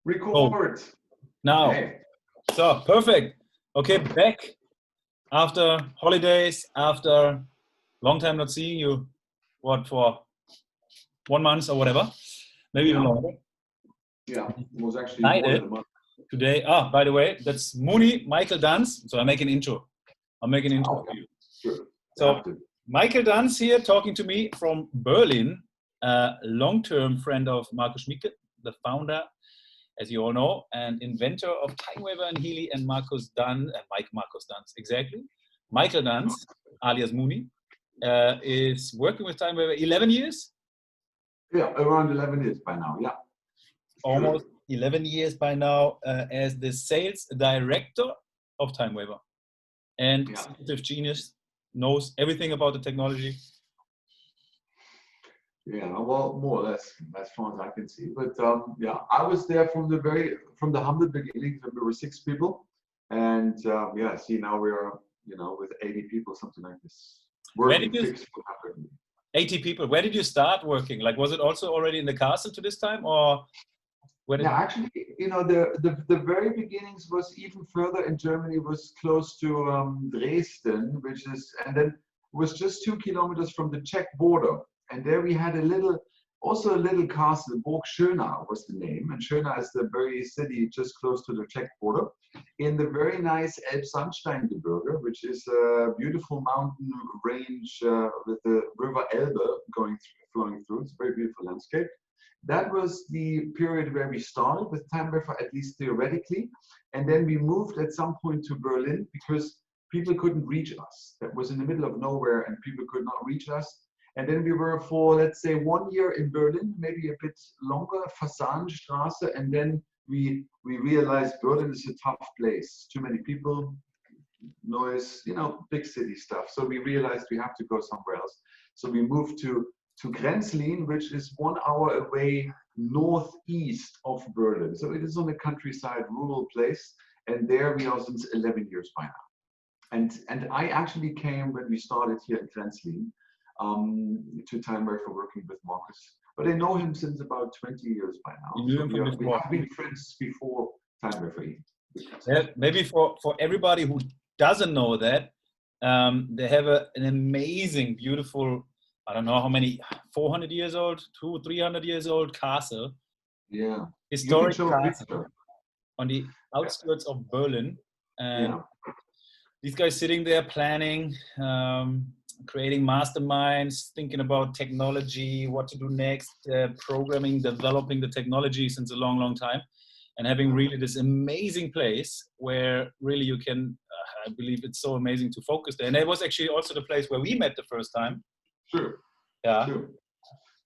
Record. Now. Okay. So, perfect. Okay, back after holidays, after long time not seeing you. What, for 1 month or whatever? Maybe even longer. Yeah, it was actually more than a month. Today, by the way, that's Muni, Michael Danz. So I make an intro. I'll make an intro for you. Sure. So Michael Danz here talking to me from Berlin, a long-term friend of Markus Schmicke, the founder, as you all know, and inventor of Timewaver and Healy and Markus Danz, Markus Danz, exactly. Michael Danz, alias Muni, is working with Timewaver 11 years? Yeah, around 11 years by now, yeah. Almost 11 years by now as the sales director of Timewaver. And sensitive genius, knows everything about the technology. Yeah, well, more or less, as far as I can see. But yeah, I was there from the humble beginnings when we were 6 people. And yeah, see, now we are, with 80 people, something like this. Working fixed for 80 people. Where did you start working? Like, was it also already in the castle to this time, or? Yeah, actually, the very beginnings was even further in Germany. Was close to Dresden, and then was just 2 kilometers from the Czech border. And there we had a little castle, Burg Schöna was the name. And Schöna is the very city just close to the Czech border, in the very nice Elbsandsteingebirge, which is a beautiful mountain range with the river Elbe flowing through. It's a very beautiful landscape. That was the period where we started with Timewaver, at least theoretically. And then we moved at some point to Berlin because people couldn't reach us. That was in the middle of nowhere and people could not reach us. And then we were for, let's say, 1 year in Berlin, maybe a bit longer, Fassadenstraße. And then we realized Berlin is a tough place. Too many people, noise, big city stuff. So we realized we have to go somewhere else. So we moved to Grenzlin, which is 1 hour away northeast of Berlin. So it is on the countryside, rural place. And there we are since 11 years by now. And I actually came when we started here in Grenzlin to Timewaver working with Markus. But I know him since about 20 years by now. You knew him we have been friends before Timewaver. Yeah, maybe for everybody who doesn't know that, they have an amazing, beautiful, I don't know how many, 400 years old, 200-300 years old castle. Yeah. Historic castle on the outskirts of Berlin. And these guys sitting there planning, creating masterminds, thinking about technology, what to do next, programming, developing the technology since a long, long time. And having really this amazing place where really you can, I believe it's so amazing to focus there. And it was actually also the place where we met the first time. Sure. Yeah. Sure.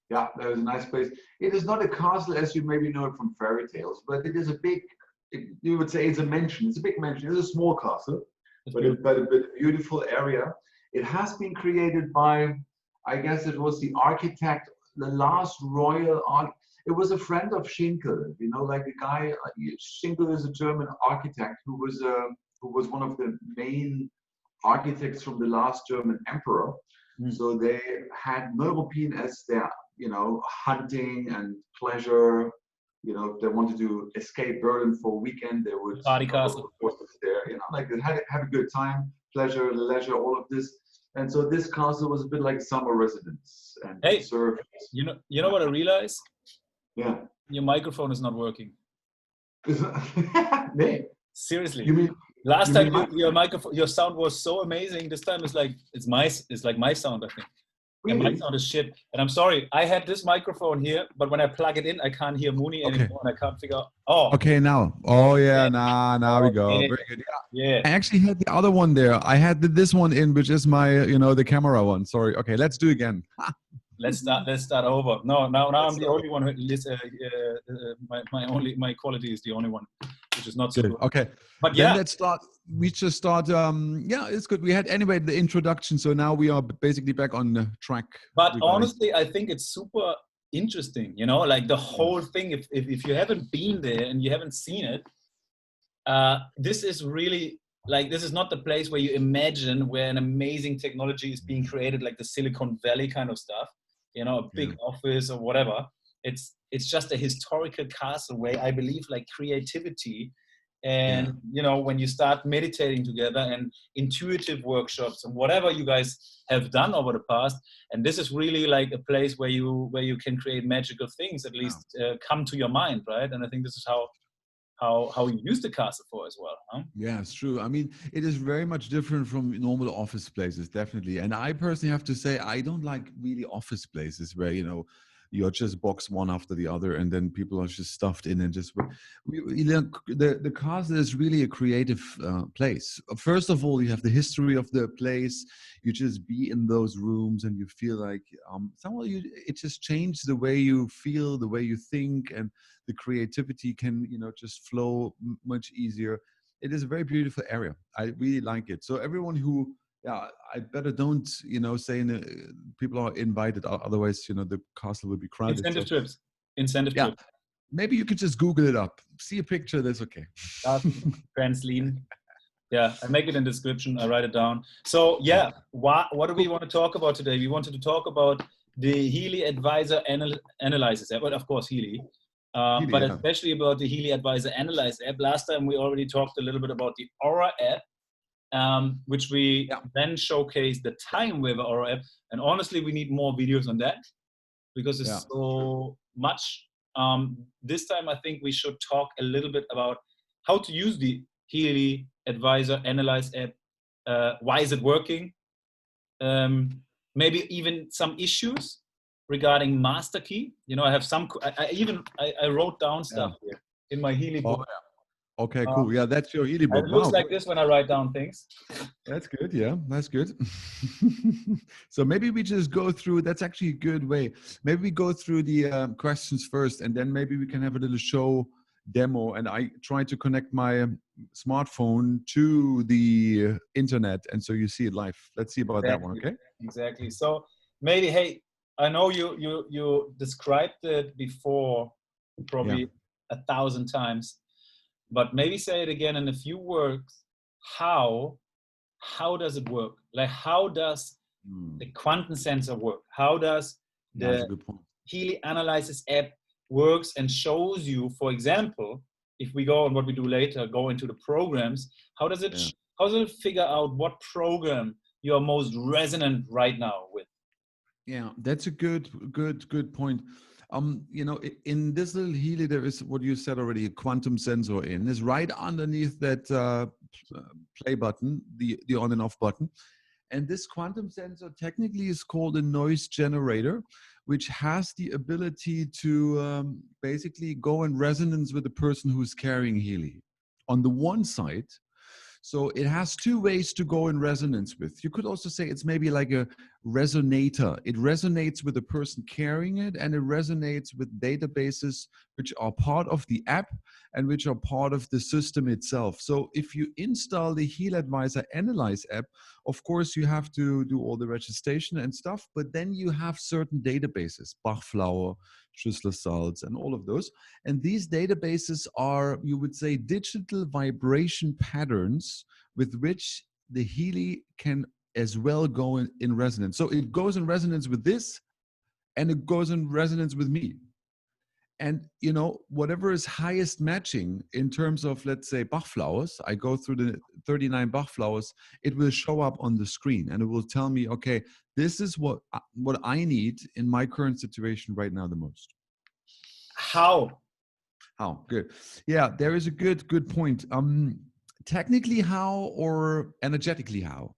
Yeah, that was a nice place. It is not a castle as you maybe know it from fairy tales, but it is a big, you would say it's a mansion. It's a big mansion. It's a small castle, but a beautiful area. It has been created by, I guess it was the architect, the last royal architect. It was a friend of Schinkel, like the guy. Schinkel is a German architect who was one of the main architects from the last German emperor. So they had European as their, hunting and pleasure. If they wanted to escape Berlin for a weekend, they would party castle there. Like they had a good time, pleasure, leisure, all of this. And so this castle was a bit like summer residence. And hey, served. You know what I realized? Yeah. Your microphone is not working. Nee. Seriously. You mean last time your microphone, your sound was so amazing. This time it's like my sound, I think. Really? And my sound is shit. And I'm sorry, I had this microphone here, but when I plug it in, I can't hear Muni anymore, and I can't figure out. Oh. Okay, now. Oh yeah, now we go. Very good. Yeah. I actually had the other one there. I had this one in, which is my, the camera one. Sorry. Okay, let's do again. Let's start over. No, now I'm the only one who my quality is the only one, which is not so good. Okay. But then let's start. We just start. Yeah, it's good. We had anyway the introduction, so now we are basically back on the track. But honestly, I think it's super interesting. Like the whole thing. If you haven't been there and you haven't seen it, this is really like, this is not the place where you imagine where an amazing technology is being created, like the Silicon Valley kind of stuff. A big office or whatever. It's it's just a historical castle where I believe like creativity and you know, when you start meditating together and intuitive workshops and whatever you guys have done over the past, and this is really like a place where you can create magical things, at least come to your mind, right? And I think this is how you use the castle for as well, huh? Yeah, it's true. I mean, it is very much different from normal office places, definitely. And I personally have to say, I don't like really office places where, you know, you're just box one after the other and then people are just stuffed in and just, the castle is really a creative place. First of all, you have the history of the place. You just be in those rooms and you feel like somehow it just changes the way you feel, the way you think, and the creativity can, you know, just flow much easier. It is a very beautiful area. I really like it. So everyone who, I better don't, you know, say people are invited. Otherwise, you know, the castle will be crowded. Incentive trips. Trips. Maybe you could just Google it up. See a picture. That's okay. Translean. Yeah, I make it in the description. I write it down. So what do we want to talk about today? We wanted to talk about the Healy Advisor Analysis app. Well, of course, Healy. But especially about the Healy Advisor Analyze app. Last time we already talked a little bit about the Aura app, which we then showcased the Timewaver Aura app. And honestly, we need more videos on that because it's so much. This time, I think we should talk a little bit about how to use the Healy Advisor Analyze app. Why is it working? Maybe even some issues regarding master key. You know, I have some, I wrote down stuff here in my Healy book. Okay, cool. Yeah, that's your Healy book. It looks like this when I write down things. That's good. Yeah, that's good. So maybe we just go through, that's actually a good way. Maybe we go through the questions first, and then maybe we can have a little show demo. And I try to connect my smartphone to the internet. And so you see it live. Let's see about that one, okay? Exactly. So maybe, hey, I know you described it before probably 1,000 times, but maybe say it again in a few words. How does it work? Like, how does the quantum sensor work? How does the Healy Analysis app works and shows you, for example, if we go on what we do later, go into the programs, how does it figure out what program you are most resonant right now with? Yeah, that's a good point. You know, in this little Healy, there is what you said already, a quantum sensor in. Is right underneath that play button, the on and off button. And this quantum sensor technically is called a noise generator, which has the ability to basically go in resonance with the person who's carrying Healy. On the one side, so it has two ways to go in resonance with. You could also say it's maybe like a resonator. It resonates with the person carrying it, and it resonates with databases which are part of the app and which are part of the system itself. So if you install the Healy Advisor Analyze app, of course you have to do all the registration and stuff, but then you have certain databases, Bachflower, Schüssler salts, and all of those. And these databases are, you would say, digital vibration patterns with which the Healy can as well go in resonance. So it goes in resonance with this, and it goes in resonance with me. And, you know, whatever is highest matching in terms of, let's say, Bach flowers, I go through the 39 Bach flowers, it will show up on the screen and it will tell me, okay, this is what I need in my current situation right now the most. How? Good. Yeah, there is a good point. Technically how or energetically how?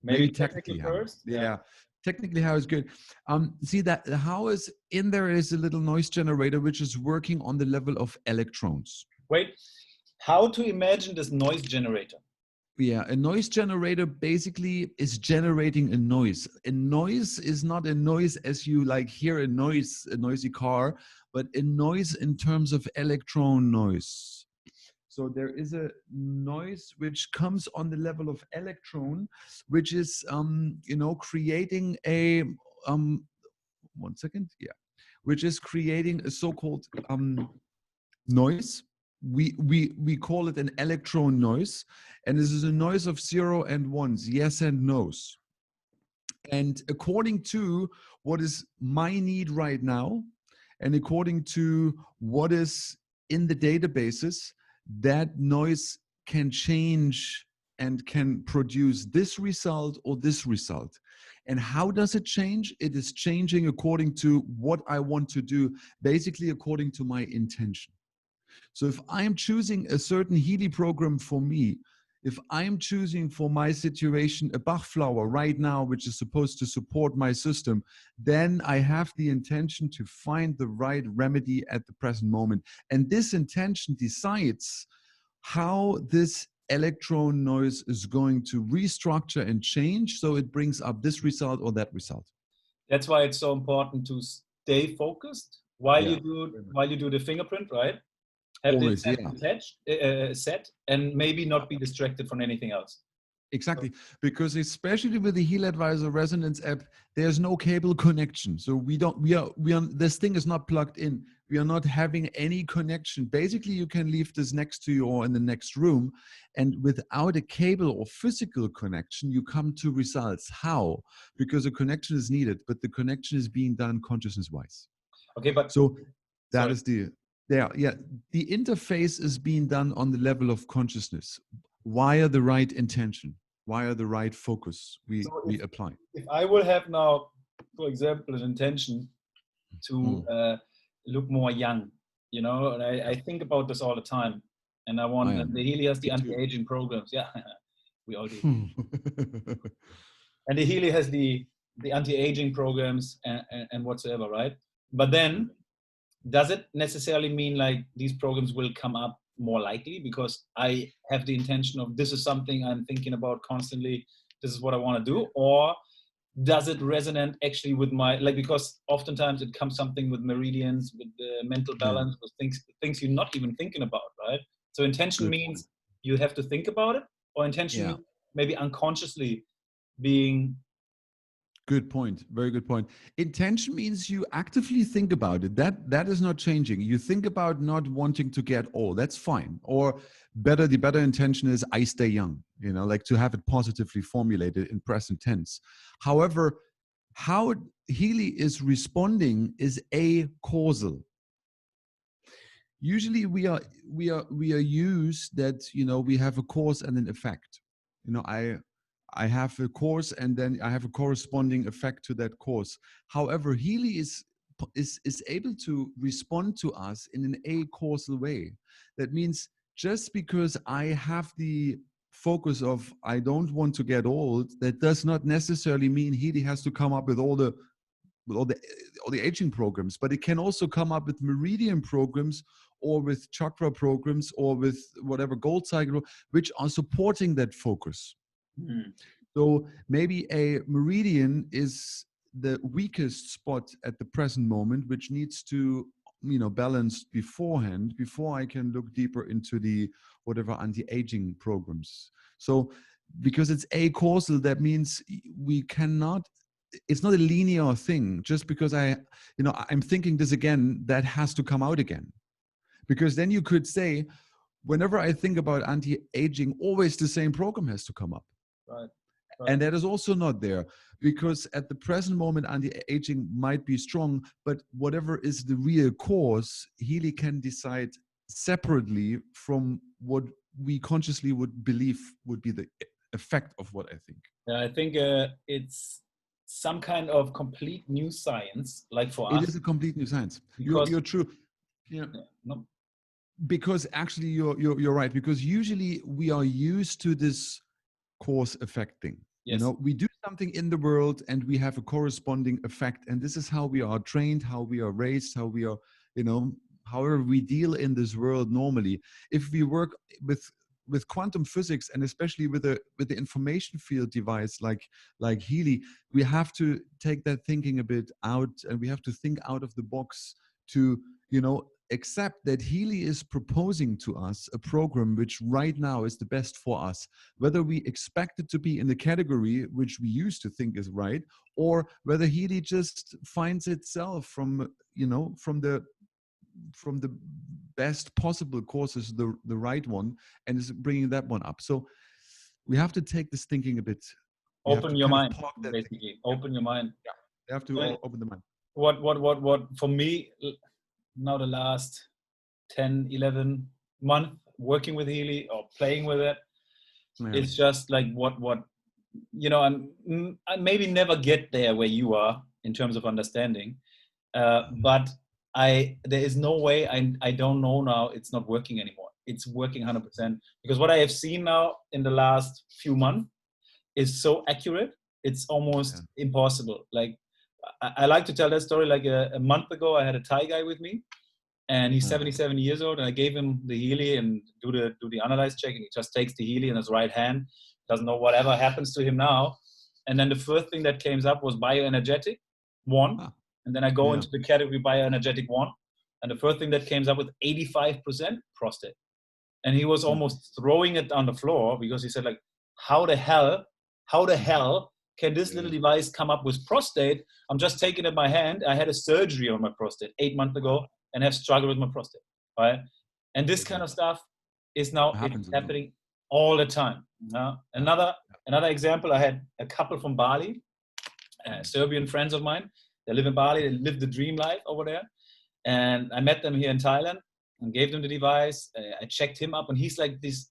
Maybe technically how. First? Yeah. Technically how is good. See that how is in there is a little noise generator which is working on the level of electrons. Wait, how to imagine this noise generator? Yeah, a noise generator basically is generating a noise. A noise is not a noise as you like hear a noisy car, but a noise in terms of electron noise. So there is a noise which comes on the level of electron, which is, you know, creating a, which is creating a so-called noise. We call it an electron noise, and this is a noise of 0 and 1s, yes and no's. And according to what is my need right now, and according to what is in the databases, that noise can change and can produce this result or this result. And how does it change? It is changing according to what I want to do, basically according to my intention. So if I'm choosing a certain Healy program for me, if I'm choosing for my situation a Bach flower right now, which is supposed to support my system, then I have the intention to find the right remedy at the present moment. And this intention decides how this electron noise is going to restructure and change, so it brings up this result or that result. That's why it's so important to stay focused while you do the fingerprint, right? Have Always, this attached, set, and maybe not be distracted from anything else. Exactly, because especially with the Healy Advisor Resonance app, there's no cable connection. So we are this thing is not plugged in. We are not having any connection. Basically, you can leave this next to you or in the next room, and without a cable or physical connection, you come to results. How? Because a connection is needed, but the connection is being done consciousness-wise. Okay, but so that is the interface is being done on the level of consciousness via the right intention, via the right focus we apply. If I will have now, for example, an intention to look more young, you know, and I think about this all the time, and I want the Healy has the anti-aging programs. Yeah, we all do. And the Healy has the anti-aging programs and whatsoever, right? But then, does it necessarily mean like these programs will come up more likely because I have the intention of this is something I'm thinking about constantly, this is what I want to do? Or does it resonate actually with my, like, because oftentimes it comes something with meridians, with the mental balance, with things you're not even thinking about, right? So intention means you have to think about it, or intention means maybe unconsciously being. Good point. Very good point. Intention means you actively think about it. That is not changing. You think about not wanting to get old. That's fine. Or the better intention is I stay young, you know, like to have it positively formulated in present tense. However, how Healy is responding is causal. Usually we are used that, you know, we have a cause and an effect. You know, I have a cause and then I have a corresponding effect to that cause. However, Healy is able to respond to us in an causal way. That means just because I have the focus of I don't want to get old, that does not necessarily mean Healy has to come up with all the aging programs, but it can also come up with meridian programs or with chakra programs or with whatever gold cycle, which are supporting that focus. So maybe a meridian is the weakest spot at the present moment, which needs to, you know, balance beforehand before I can look deeper into the whatever anti-aging programs. So because it's causal, that means we cannot. It's not a linear thing. Just because I'm thinking this again, that has to come out again. Because then you could say, whenever I think about anti-aging, always the same program has to come up. Right. And that is also not there, because at the present moment, anti-aging might be strong, but whatever is the real cause, Healy can decide separately from what we consciously would believe would be the effect of what I think. Yeah, I think it's some kind of complete new science, like for us. It is a complete new science. You're true. Yeah. No. Because actually you're right, because usually we are used to this cause effect thing. Yes. You know, we do something in the world and we have a corresponding effect, and this is how we are trained, how we are raised, how we are, you know, however we deal in this world normally. If we work with quantum physics, and especially with the information field device like Healy, we have to take that thinking a bit out, and we have to think out of the box to, you know, accept that Healy is proposing to us a program which right now is the best for us, whether we expect it to be in the category which we used to think is right, or whether Healy just finds itself from the best possible courses, the right one, and is bringing that one up. So we have to take this thinking a bit. Open your mind, basically. Open your mind. Yeah, you have to open the mind. What for me, now the last 10, 11 months working with Healy or playing with it. Yeah. It's just like what I maybe never get there where you are in terms of understanding, but there is no way I don't know now it's not working anymore. It's working 100% because what I have seen now in the last few months is so accurate. It's almost impossible. Like I like to tell that story. Like a month ago, I had a Thai guy with me, and he's 77 years old, and I gave him the Healy and do the analyze check, and he just takes the Healy in his right hand, doesn't know whatever happens to him now. And then the first thing that came up was bioenergetic 1, and then I go into the category bioenergetic 1, and the first thing that came up with 85% prostate, and he was almost throwing it on the floor because he said like, how the hell can this little device come up with prostate? I'm just taking it in my hand. I had a surgery on my prostate 8 months ago and have struggled with my prostate, right? And this kind of stuff is now happening all the time. Another example, I had a couple from Bali, Serbian friends of mine. They live in Bali. They live the dream life over there. And I met them here in Thailand and gave them the device. I checked him up, and he's like this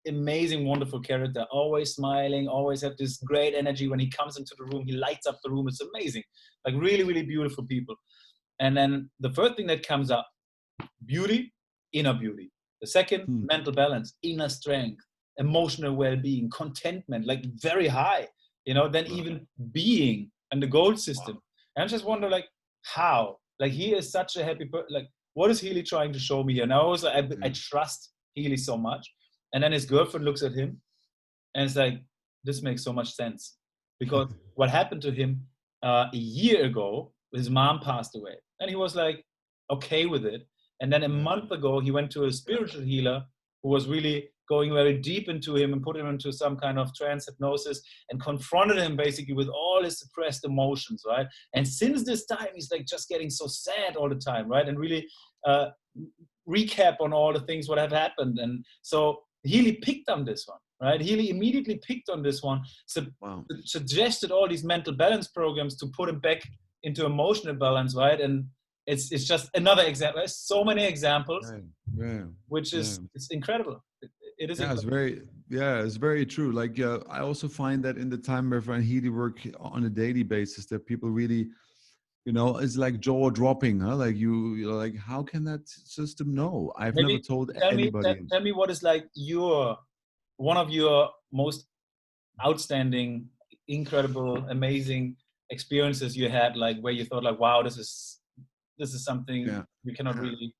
amazing, wonderful character, always smiling, always have this great energy. When he comes into the room, he lights up the room. It's amazing. Like really, really beautiful people. And then the first thing that comes up, beauty, inner beauty. The second, mental balance, inner strength, emotional well-being, contentment, like very high, then even being and the goal system. And I just wonder, like, how? Like, he is such a happy person. Like, what is Healy trying to show me here? Now, I trust Healy so much. And then his girlfriend looks at him and it's like, this makes so much sense. Because what happened to him a year ago, his mom passed away. And he was like, okay with it. And then a month ago, he went to a spiritual healer who was really going very deep into him and put him into some kind of trance hypnosis and confronted him basically with all his suppressed emotions, right? And since this time, he's like just getting so sad all the time, right? And really recap on all the things what have happened. And so Healy picked on this one, right? Healy immediately picked on this one, suggested all these mental balance programs to put him back into emotional balance, right? And it's just another example. There's so many examples, which is it's incredible. It is. It's very true. Like I also find that in the Timewaver and Healy work on a daily basis, that people really, it's like jaw dropping, huh? Like you're like, how can that system know? I've never told anybody. Tell me what is like one of your most outstanding, incredible, amazing experiences you had, like where you thought like, wow, this is something we cannot really.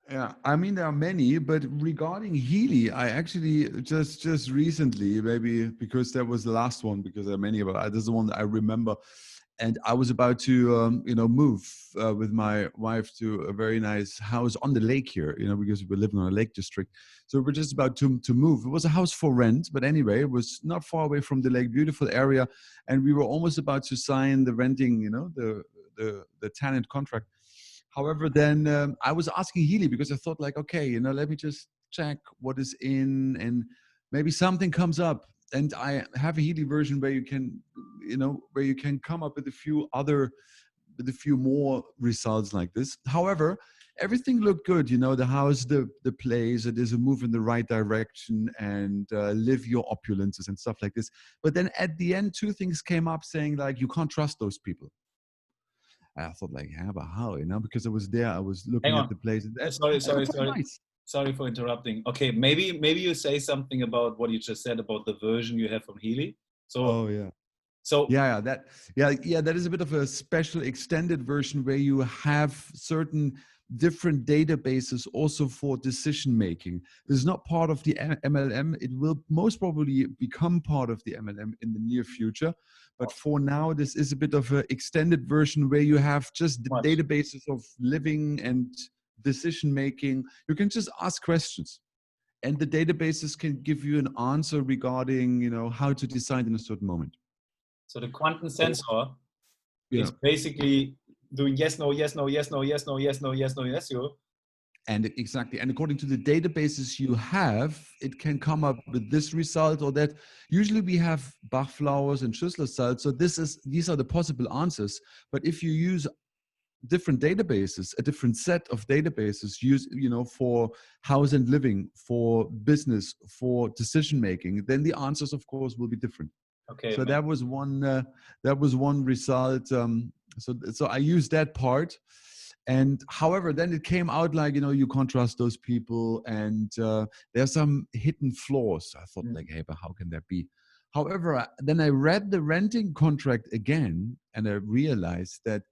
Yeah, I mean, there are many, but regarding Healy, I actually just recently, maybe because that was the last one, because there are many, but this is the one that I remember. And I was about to, move with my wife to a very nice house on the lake here, because we were living on a lake district. So we're just about to move. It was a house for rent, but anyway, it was not far away from the lake, beautiful area. And we were almost about to sign the renting, the tenant contract. However, then I was asking Healy because I thought like, okay, let me just check what is in and maybe something comes up. And I have a Healy version where you can, where you can come up with a few more results like this. However, everything looked good. The house, the place, it is a move in the right direction and live your opulences and stuff like this. But then at the end, two things came up saying like, you can't trust those people. I thought like, yeah, but how, because I was there, I was looking at the place. Sorry for interrupting. Okay, maybe you say something about what you just said about the version you have from Healy. That is a bit of a special extended version where you have certain different databases also for decision making. This is not part of the MLM. It will most probably become part of the MLM in the near future. But for now, this is a bit of an extended version where you have just the databases of living and decision making. You can just ask questions and the databases can give you an answer regarding, how to decide in a certain moment. So the quantum sensor is basically doing yes, no, yes, no, yes, no, yes, no, yes, no, yes, no, yes, you. And exactly. And according to the databases you have, it can come up with this result or that. Usually we have Bach flowers and Schüssler salts. So these are the possible answers. But if you use different databases, a different set of databases used, for house and living, for business, for decision making, then the answers, of course, will be different. Okay. So that was one result. So I used that part. And however, then it came out like, you can't trust those people, and there's some hidden flaws. I thought like, hey, but how can that be? However, then I read the renting contract again, and I realized that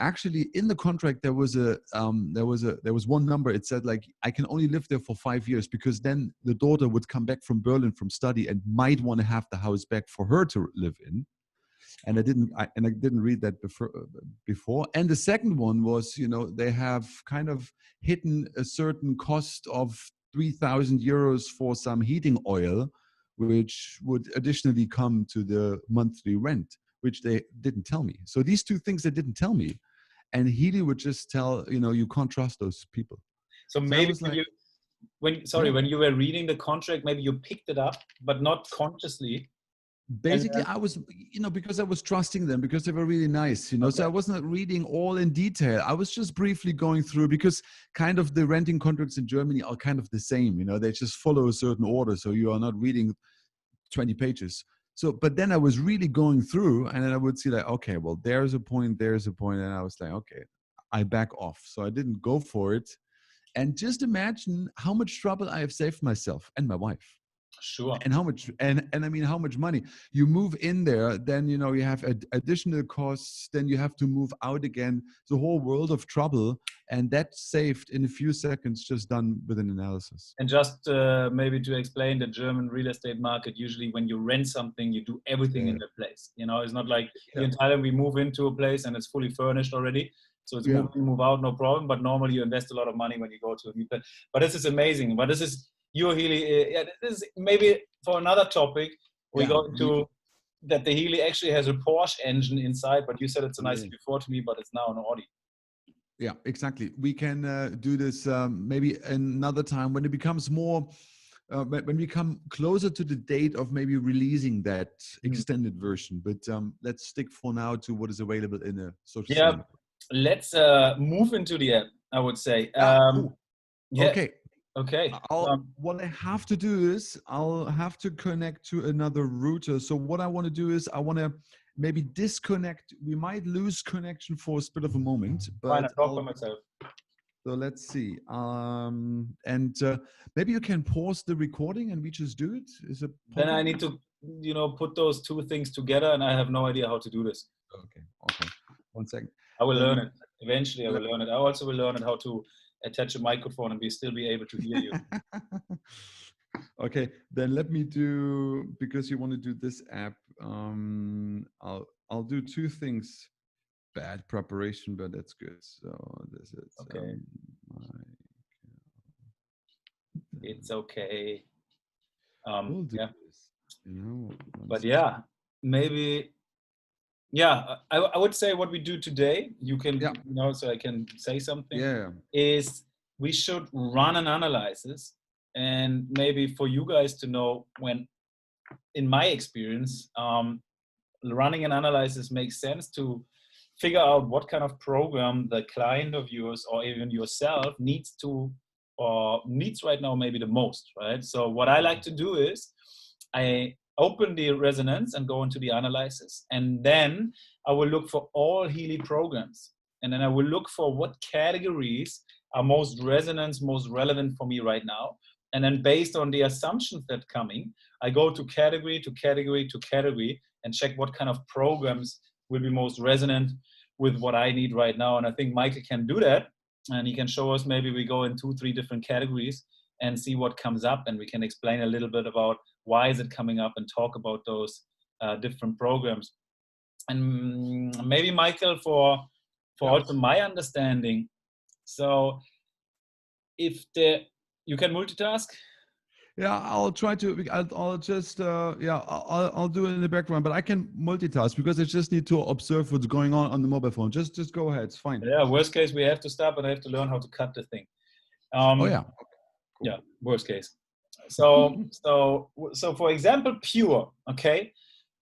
actually in the contract there was one number. It said like, I can only live there for 5 years, because then the daughter would come back from Berlin from study and might want to have the house back for her to live in. And I didn't read that before. And the second one was, they have kind of hidden a certain cost of 3,000 euros for some heating oil, which would additionally come to the monthly rent, which they didn't tell me. So these two things they didn't tell me. And Healy would just tell, you can't trust those people. So maybe when you were reading the contract, maybe you picked it up, but not consciously. Basically, I was, because I was trusting them, because they were really nice, Okay. So I wasn't reading all in detail. I was just briefly going through, because kind of the renting contracts in Germany are kind of the same, they just follow a certain order. So you are not reading 20 pages. So, but then I was really going through, and then I would see like, okay, well, there's a point. And I was like, okay, I back off. So I didn't go for it. And just imagine how much trouble I have saved myself and my wife. Sure. And how much, and I mean, how much money you move in there, then, you have additional costs, then you have to move out again, the whole world of trouble. And that's saved in a few seconds, just done with an analysis. And just maybe to explain the German real estate market, usually when you rent something, you do everything in the place. It's not like here in Thailand, we move into a place and it's fully furnished already. So it's move in, move out, no problem. But normally you invest a lot of money when you go to a new place. But this is amazing. But this is, Healy, this is maybe for another topic. We go into that the Healy actually has a Porsche engine inside, but you said it's a nice before to me, but it's now an Audi. Yeah, exactly. We can do this maybe another time when it becomes more, when we come closer to the date of maybe releasing that extended version. But let's stick for now to what is available in a social media. Let's move into the app, I would say. Okay. What I have to do is I'll have to connect to another router. So what I want to do is I want to maybe disconnect. We might lose connection for a split of a moment. But fine, I talk by myself. So let's see. And maybe you can pause the recording and we just do it. Is it possible? Then I need to, put those two things together, and I have no idea how to do this. Okay. 1 second. I will learn it. Eventually, I will learn it. I also will learn it how to attach a microphone and still be able to hear you. Okay, then let me do, because you want to do this app, I'll do two things. Bad preparation, but that's good. So this is okay. It's okay. We'll do this, but maybe. I would say what we do today, you can, so I can say something, is we should run an analysis. And maybe for you guys to know, when, in my experience, running an analysis makes sense to figure out what kind of program the client of yours or even yourself needs right now maybe the most, right? So what I like to do is I open the resonance and go into the analysis, and then I will look for all Healy programs, and then I will look for what categories are most resonance, most relevant for me right now. And then based on the assumptions that coming, I go to category to category to category and check what kind of programs will be most resonant with what I need right now. And I think Michael can do that, and he can show us, maybe we go in 2-3 different categories and see what comes up, and we can explain a little bit about why is it coming up and talk about those different programs. And maybe Michael, for also my understanding, so if you can multitask? Yeah, I'll try to. I'll just I'll do it in the background, but I can multitask because I just need to observe what's going on the mobile phone. Just go ahead, it's fine. Yeah, worst case we have to stop and I have to learn how to cut the thing. Cool. Yeah, worst case. So for example, Pure, okay?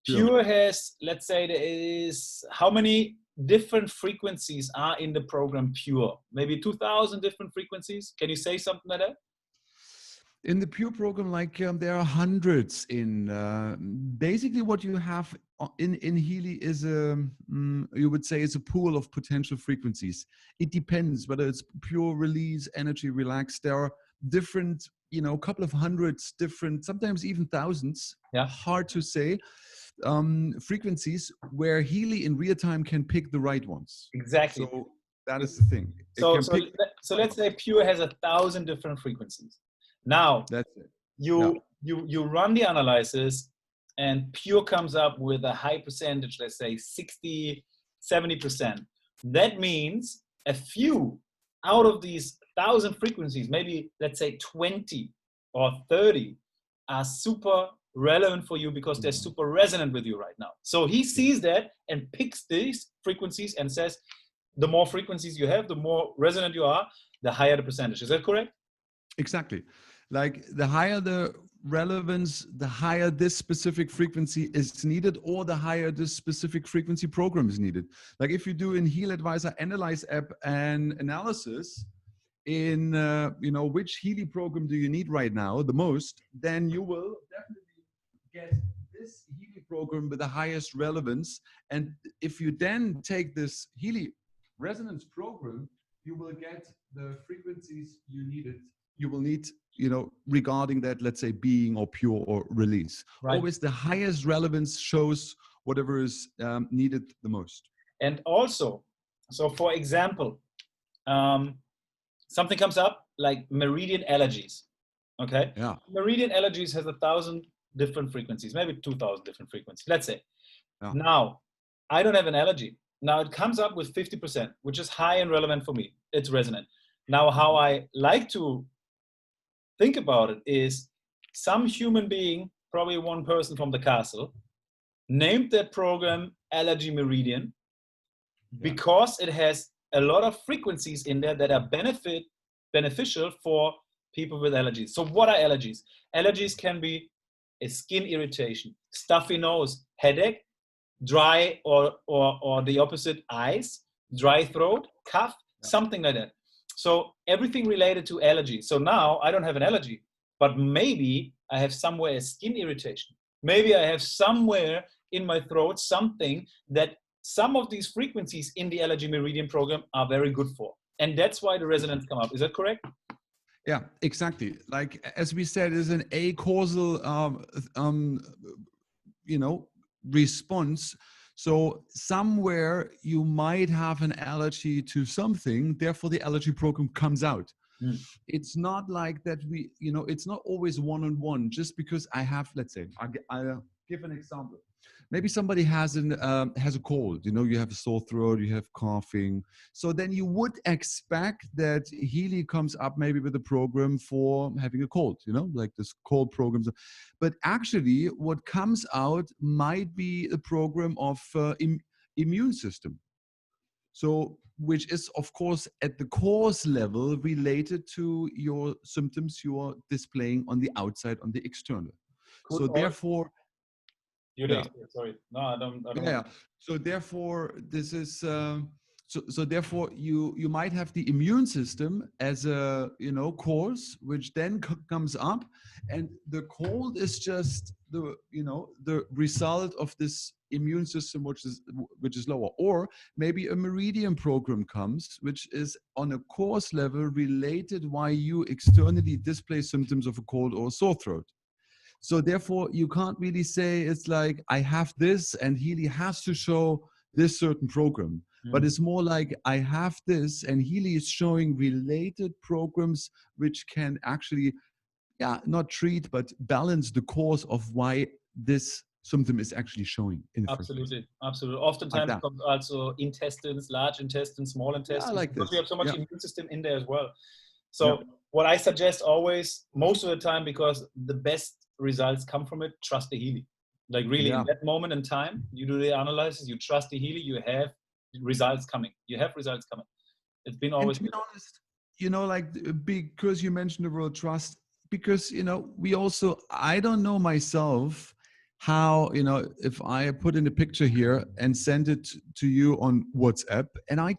Pure has, let's say there is how many different frequencies are in the program pure? Maybe 2,000 different frequencies. Can you say something like that? In the pure program, like there are hundreds in. Basically, what you have in Healy is you would say it's a pool of potential frequencies. It depends whether it's pure release, energy, relax. There are different, a couple of hundreds different, sometimes even thousands. Yeah. Hard to say. Frequencies where Healy in real time can pick the right ones. Exactly. So that is the thing. So let's say pure has 1,000 different frequencies. Now that's it. You run the analysis, and pure comes up with a high percentage, let's say 60, 70%. That means a few out of these 1,000 frequencies, maybe let's say 20 or 30, are super relevant for you because they're super resonant with you right now. So he sees that and picks these frequencies and says, the more frequencies you have, the more resonant you are, the higher the percentage. Is that correct? Exactly. Like the higher the relevance, the higher this specific frequency is needed, or the higher this specific frequency program is needed. Like if you do in Healy Advisor Analyze app and analysis in, which Healy program do you need right now the most, then you will definitely get this Healy program with the highest relevance. And if you then take this Healy resonance program, you will get the frequencies you will need, regarding that, let's say, being or pure or release. Right. Always the highest relevance shows whatever is needed the most. And also, so for example, something comes up like meridian allergies. Okay. Yeah. Meridian allergies has 1,000 different frequencies, maybe 2,000 different frequencies, let's say. Yeah. Now, I don't have an allergy. Now it comes up with 50%, which is high and relevant for me. It's resonant. Now, how I like to think about it is some human being, probably one person from the castle, named that program Allergy Meridian because it has a lot of frequencies in there that are beneficial for people with allergies. So what are allergies? Allergies can be a skin irritation, stuffy nose, headache, dry or the opposite, eyes, dry throat, cough, something like that. So everything related to allergy. So now I don't have an allergy, but maybe I have somewhere a skin irritation. Maybe I have somewhere in my throat something that some of these frequencies in the Allergy Meridian program are very good for. And that's why the resonance come up. Is that correct? Yeah, exactly. Like, as we said, is an acausal, response. So somewhere you might have an allergy to something, therefore the allergy program comes out. It's not like that it's not always one-on-one. Just because I have, let's say, I'll give an example. Maybe somebody has a cold, you have a sore throat, you have coughing. So then you would expect that Healy comes up maybe with a program for having a cold, like this cold programs. But actually what comes out might be a program of immune system. So, which is of course at the cause level related to your symptoms you are displaying on the outside, on the external. So therefore, sorry. No, I don't. Yeah. So therefore, this is so therefore you might have the immune system as a cause, which then comes up, and the cold is just the result of this immune system which is lower. Or maybe a meridian program comes, which is on a cause level related why you externally display symptoms of a cold or a sore throat. So therefore, you can't really say it's like I have this and Healy has to show this certain program. But it's more like I have this and Healy is showing related programs which can actually, not treat, but balance the cause of why this symptom is actually showing. Absolutely. Oftentimes like it comes also intestines, large intestines, small intestines. Like because this. We have so much immune system in there as well. So what I suggest always, most of the time, because the best results come from it, trust the Healy. Like really in that moment in time, you do the analysis, you trust the Healy, you have results coming. It's been always. And to be honest, like because you mentioned the word trust, because we also, I don't know myself how, you know, if I put in a picture here and send it to you on WhatsApp, and I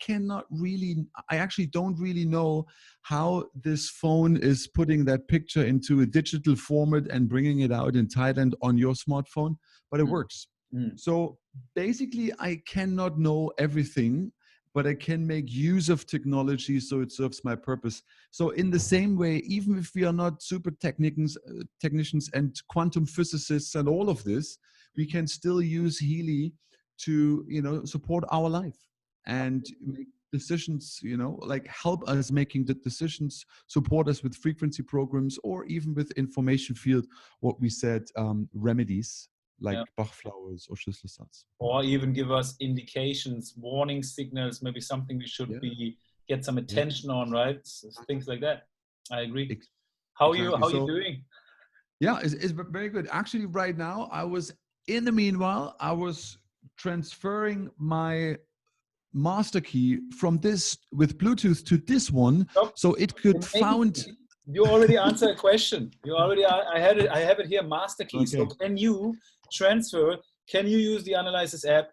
actually don't really know how this phone is putting that picture into a digital format and bringing it out in Thailand on your smartphone, but it works. So basically, I cannot know everything, but I can make use of technology so it serves my purpose. So in the same way, even if we are not super technicians and quantum physicists and all of this, we can still use Healy to, you know, support our life and make decisions, you know, like help us making the decisions, support us with frequency programs, or even with information field, what we said, remedies like Bach flowers or Schlüsselsatz. Or even give us indications, warning signals, maybe something we should get some attention on, right? So things like that. I agree. How are you doing? Yeah, it's very good. Actually, right now, in the meanwhile, I was transferring my master key from this with Bluetooth to this one, so it could found. You already answered a question. I have it here, master key. Okay. So can you transfer? Can you use the Analysis app?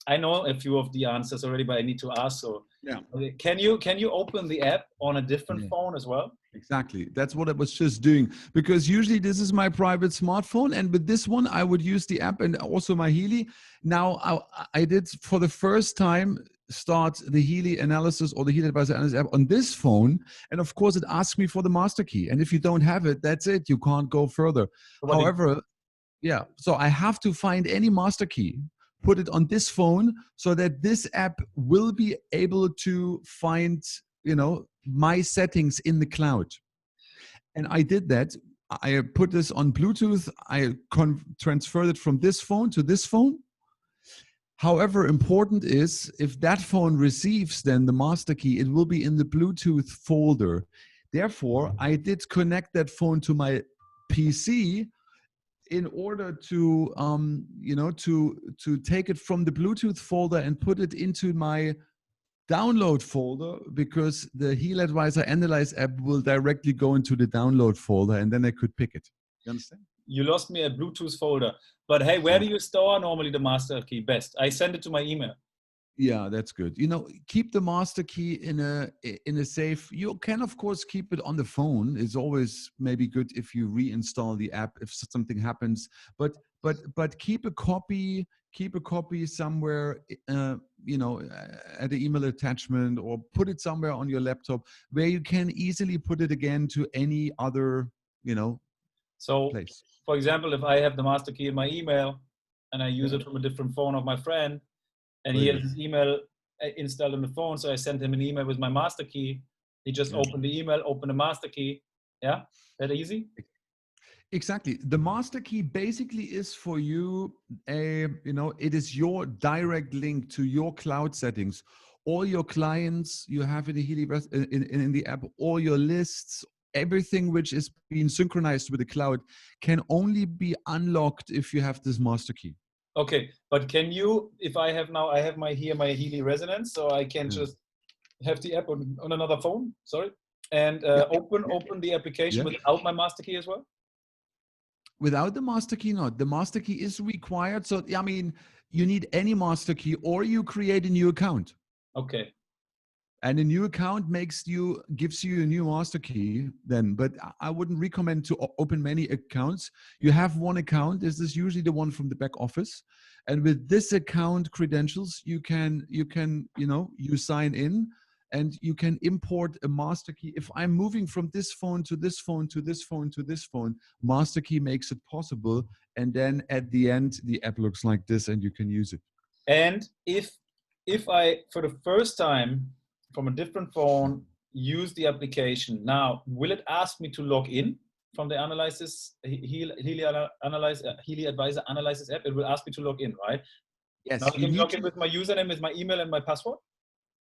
I know a few of the answers already, but I need to ask. So yeah, can you open the app on a different phone as well? Exactly. That's what I was just doing, because usually this is my private smartphone, and with this one I would use the app and also my Healy. Now I did for the first time start the Healy analysis or the Healy Advisor analysis app on this phone, and of course it asks me for the master key, and if you don't have it, that's it, you can't go further. However, so I have to find any master key, put it on this phone, so that this app will be able to find, you know, my settings in the cloud. And I did that. I put this on Bluetooth. I transferred it from this phone to this phone. However, important is if that phone receives then the master key, it will be in the Bluetooth folder. Therefore, I did connect that phone to my PC in order to, you know, to take it from the Bluetooth folder and put it into my download folder, because the Healy Advisor Analyze app will directly go into the download folder, and then I could pick it. You understand? You lost me a Bluetooth folder, but hey, where do you store normally the master key best? I send it to my email. Yeah, that's good. You know, keep the master key in a safe. You can of course keep it on the phone. It's always maybe good if you reinstall the app if something happens. But keep a copy somewhere. You know, at the email attachment, or put it somewhere on your laptop where you can easily put it again to any other, you know, place. For example, if I have the master key in my email and I use it from a different phone of my friend, and he has his email installed on the phone, so I sent him an email with my master key. He just opened the email, opened the master key. Yeah, that easy? Exactly. The master key basically is for you, you know, it is your direct link to your cloud settings. All your clients you have in the Healy in the app, all your lists, everything which is being synchronized with the cloud can only be unlocked if you have this master key. Okay, but can you, if I have my Healy Resonance, so I can just have the app on another phone, and open the application without my master key as well? Without the master key, not. The master key is required. So, I mean, you need any master key, or you create a new account. Okay. And a new account gives you a new master key then. But I wouldn't recommend to open many accounts. You have one account. This is usually the one from the back office. And with this account credentials, you sign in, and you can import a master key. If I'm moving from this phone to this phone to this phone to this phone, master key makes it possible. And then at the end, the app looks like this, and you can use it. And if I, for the first time from a different phone, use the application, now, will it ask me to log in from the Healy Advisor Analysis app? It will ask me to log in, right? Yes. Now I can log in with my username, with my email, and my password?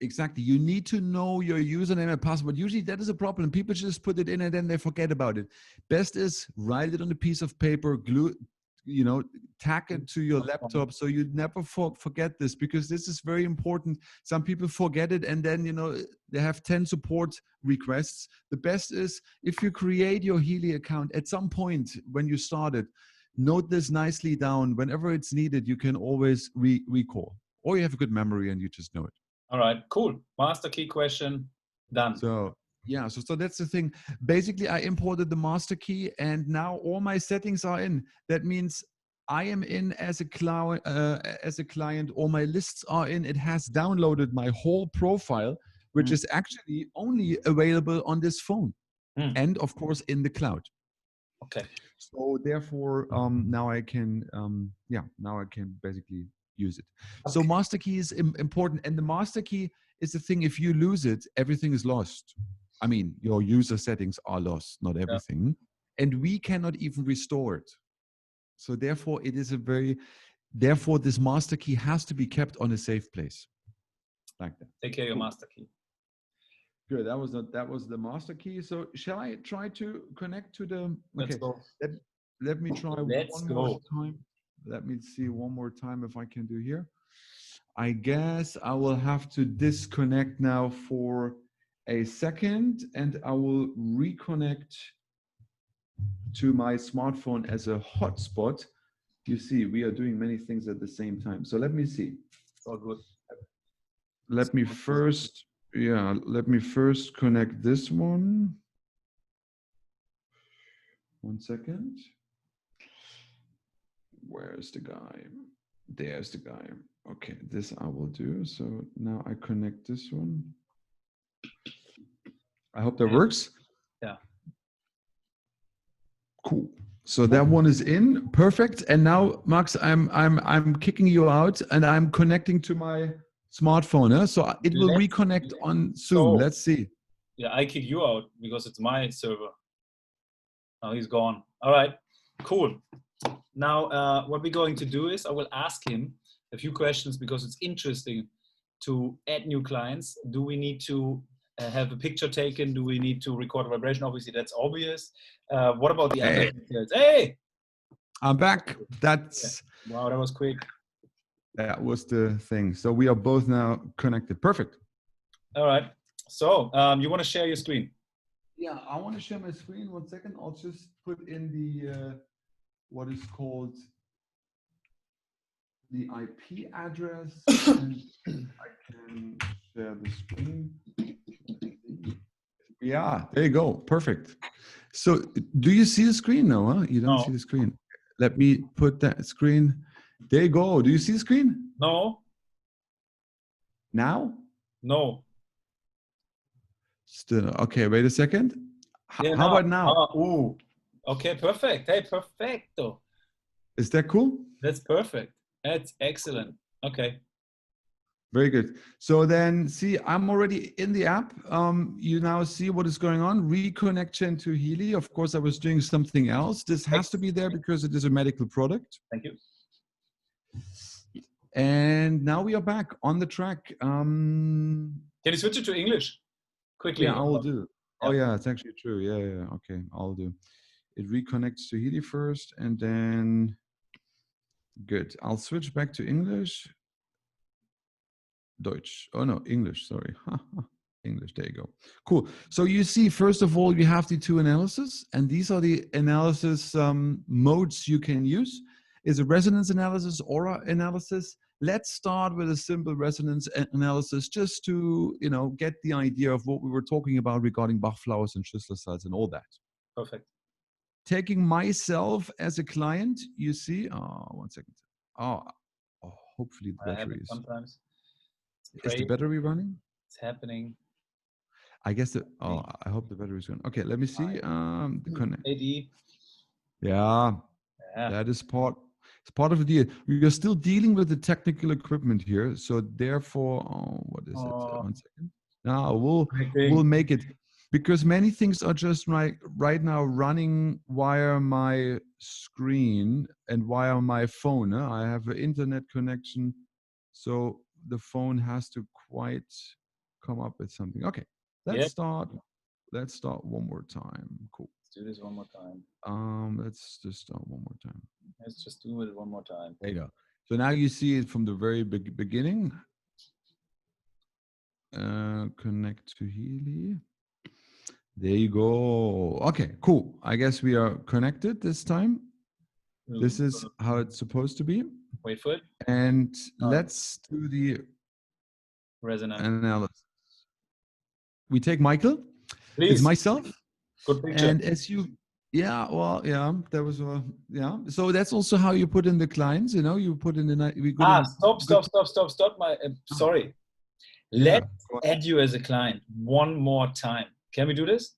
Exactly. You need to know your username and password. Usually that is a problem. People just put it in and then they forget about it. Best is write it on a piece of paper, glue, tack it to your laptop, so you never forget this, because this is very important. Some people forget it, and then, they have 10 support requests. The best is if you create your Healy account at some point when you started, note this nicely down. Whenever it's needed, you can always recall, or you have a good memory and you just know it. All right, cool. Master key question done. So yeah, so that's the thing. Basically, I imported the master key, and now all my settings are in. That means I am in as a client. All my lists are in. It has downloaded my whole profile, which is actually only available on this phone, and of course in the cloud. Okay. So therefore, now I can, now I can basically use it. Okay. So master key is important, and the master key is the thing. If you lose it, everything is lost. I mean, your user settings are lost, not everything, and we cannot even restore it. So therefore, it is therefore this master key has to be kept on a safe place, like that. Take care of your master key. Good. That was the master key. So shall I try to connect to the? Let's go. Let me try one more time. Let me see one more time if I can do here. I guess I will have to disconnect now for a second, and I will reconnect to my smartphone as a hotspot. You see, we are doing many things at the same time. So let me see. All good. Let me first connect this one. 1 second. Where's the guy? There's the guy. Okay, this I will do. So now I connect this one. I hope that works. Yeah. Cool. So that one is in. Perfect. And now, Max, I'm kicking you out, and I'm connecting to my smartphone. So it will reconnect on Zoom. Let's see. Yeah, I kick you out because it's my server. Oh, he's gone. All right, cool. Now, what we're going to do is I will ask him a few questions because it's interesting to add new clients. Do we need to have a picture taken? Do we need to record a vibration? Obviously, that's obvious. What about the other details? Hey! I'm back. That's... Wow, that was quick. That was the thing. So we are both now connected. Perfect. All right. So you want to share your screen? Yeah, I want to share my screen. 1 second. I'll just put in the what is called the IP address. And I can share the screen. Yeah, there you go. Perfect. So do you see the screen now? Huh? You don't see the screen. Let me put that screen. There you go. Do you see the screen? No. Now? No. Still. Okay, wait a second. How about now? Ooh. Okay, perfect. Hey, perfecto. Is that cool? That's perfect. That's excellent. Okay. Very good. So then, see, I'm already in the app. You now see what is going on. Reconnection to Healy. Of course, I was doing something else. This has to be there because it is a medical product. Thank you. And now we are back on the track. Can you switch it to English quickly? Yeah, I will do. Oh, yeah, it's actually true. Yeah. Okay, I'll do. It reconnects to Healy first, and then good. I'll switch back to English. Deutsch. Oh no, English. Sorry. English. There you go. Cool. So you see, first of all, you have the two analysis, and these are the analysis modes you can use. Is a resonance analysis, aura analysis. Let's start with a simple resonance analysis just to, get the idea of what we were talking about regarding Bach flowers and Schüssler cells and all that. Perfect. Taking myself as a client, you see, 1 second. Hopefully the battery is. Sometimes. Is the battery running? It's happening. I guess I hope the battery is running. Okay, let me see. The connect. AD. Yeah, that is part. It's part of the deal. We are still dealing with the technical equipment here, so therefore, what is it? 1 second. Now we'll make it, because many things are just right now running via my screen and via my phone. I have an internet connection, so the phone has to quite come up with something. Okay, let's start. Let's start one more time. Cool. Let's do this one more time. Let's just start one more time. Let's just do it one more time. There you go. So now you see it from the very beginning. Connect to Healy. There you go. Okay, cool. I guess we are connected this time. This is how it's supposed to be. Wait for it. And let's do the Resonance analysis. We take Michael. Please. It's myself. Good picture. And as you, there was So that's also how you put in the clients, you put in the, Stop. Sorry. Let's add you as a client one more time. Can we do this?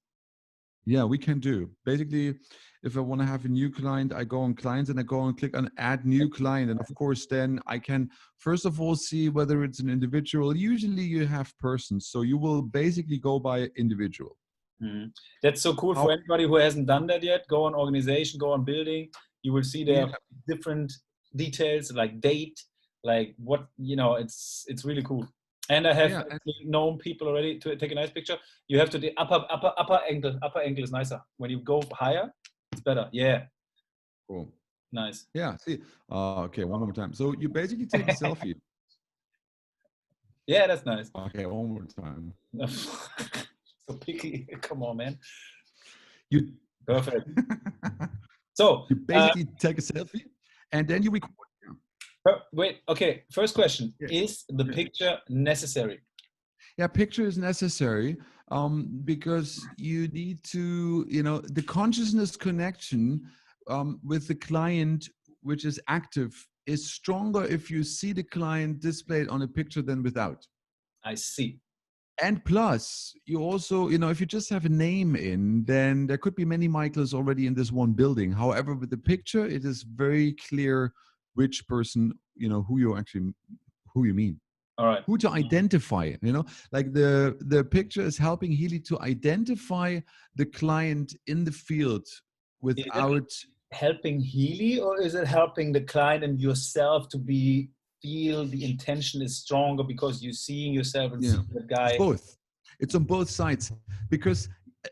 Yeah, we can do. Basically, if I want to have a new client, I go on clients and I go and click on add new client. And of course, then I can first of all see whether it's an individual. Usually you have persons. So you will basically go by individual. Mm-hmm. That's so cool for anybody who hasn't done that yet. Go on organization, go on building. You will see there are different details like date, like what, it's really cool. And I have known people already to take a nice picture. You have to the upper angle. Upper angle is nicer. When you go higher, it's better. Yeah. Cool. Nice. Yeah. See. Okay. One more time. So you basically take a selfie. Yeah, that's nice. Okay. One more time. So picky. Come on, man. You perfect. So you basically take a selfie and then you record. Wait, okay. First question. Is the picture necessary? Yeah, picture is necessary because you need to, the consciousness connection with the client, which is active, is stronger if you see the client displayed on a picture than without. I see. And plus, you also, if you just have a name in, then there could be many Michaels already in this one building. However, with the picture, it is very clear which person, who you mean. All right. Who to identify, like the picture is helping Healy to identify the client in the field without helping Healy, or is it helping the client and yourself to feel the intention is stronger because you're seeing yourself and seeing the guy? It's both. It's on both sides because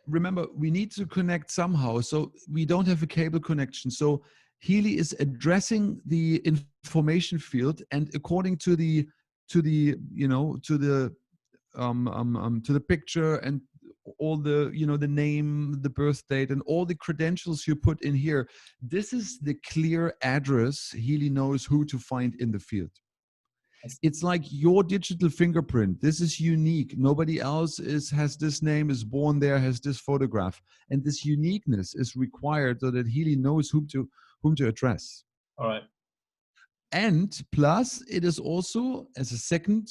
remember, we need to connect somehow. So we don't have a cable connection. So Healy is addressing the information field, and according to the picture and all the the name, the birth date, and all the credentials you put in here, this is the clear address. Healy knows who to find in the field. It's like your digital fingerprint. This is unique. Nobody else has this name, is born there, has this photograph, and this uniqueness is required so that Healy knows whom to address. All right. And plus, it is also, as a second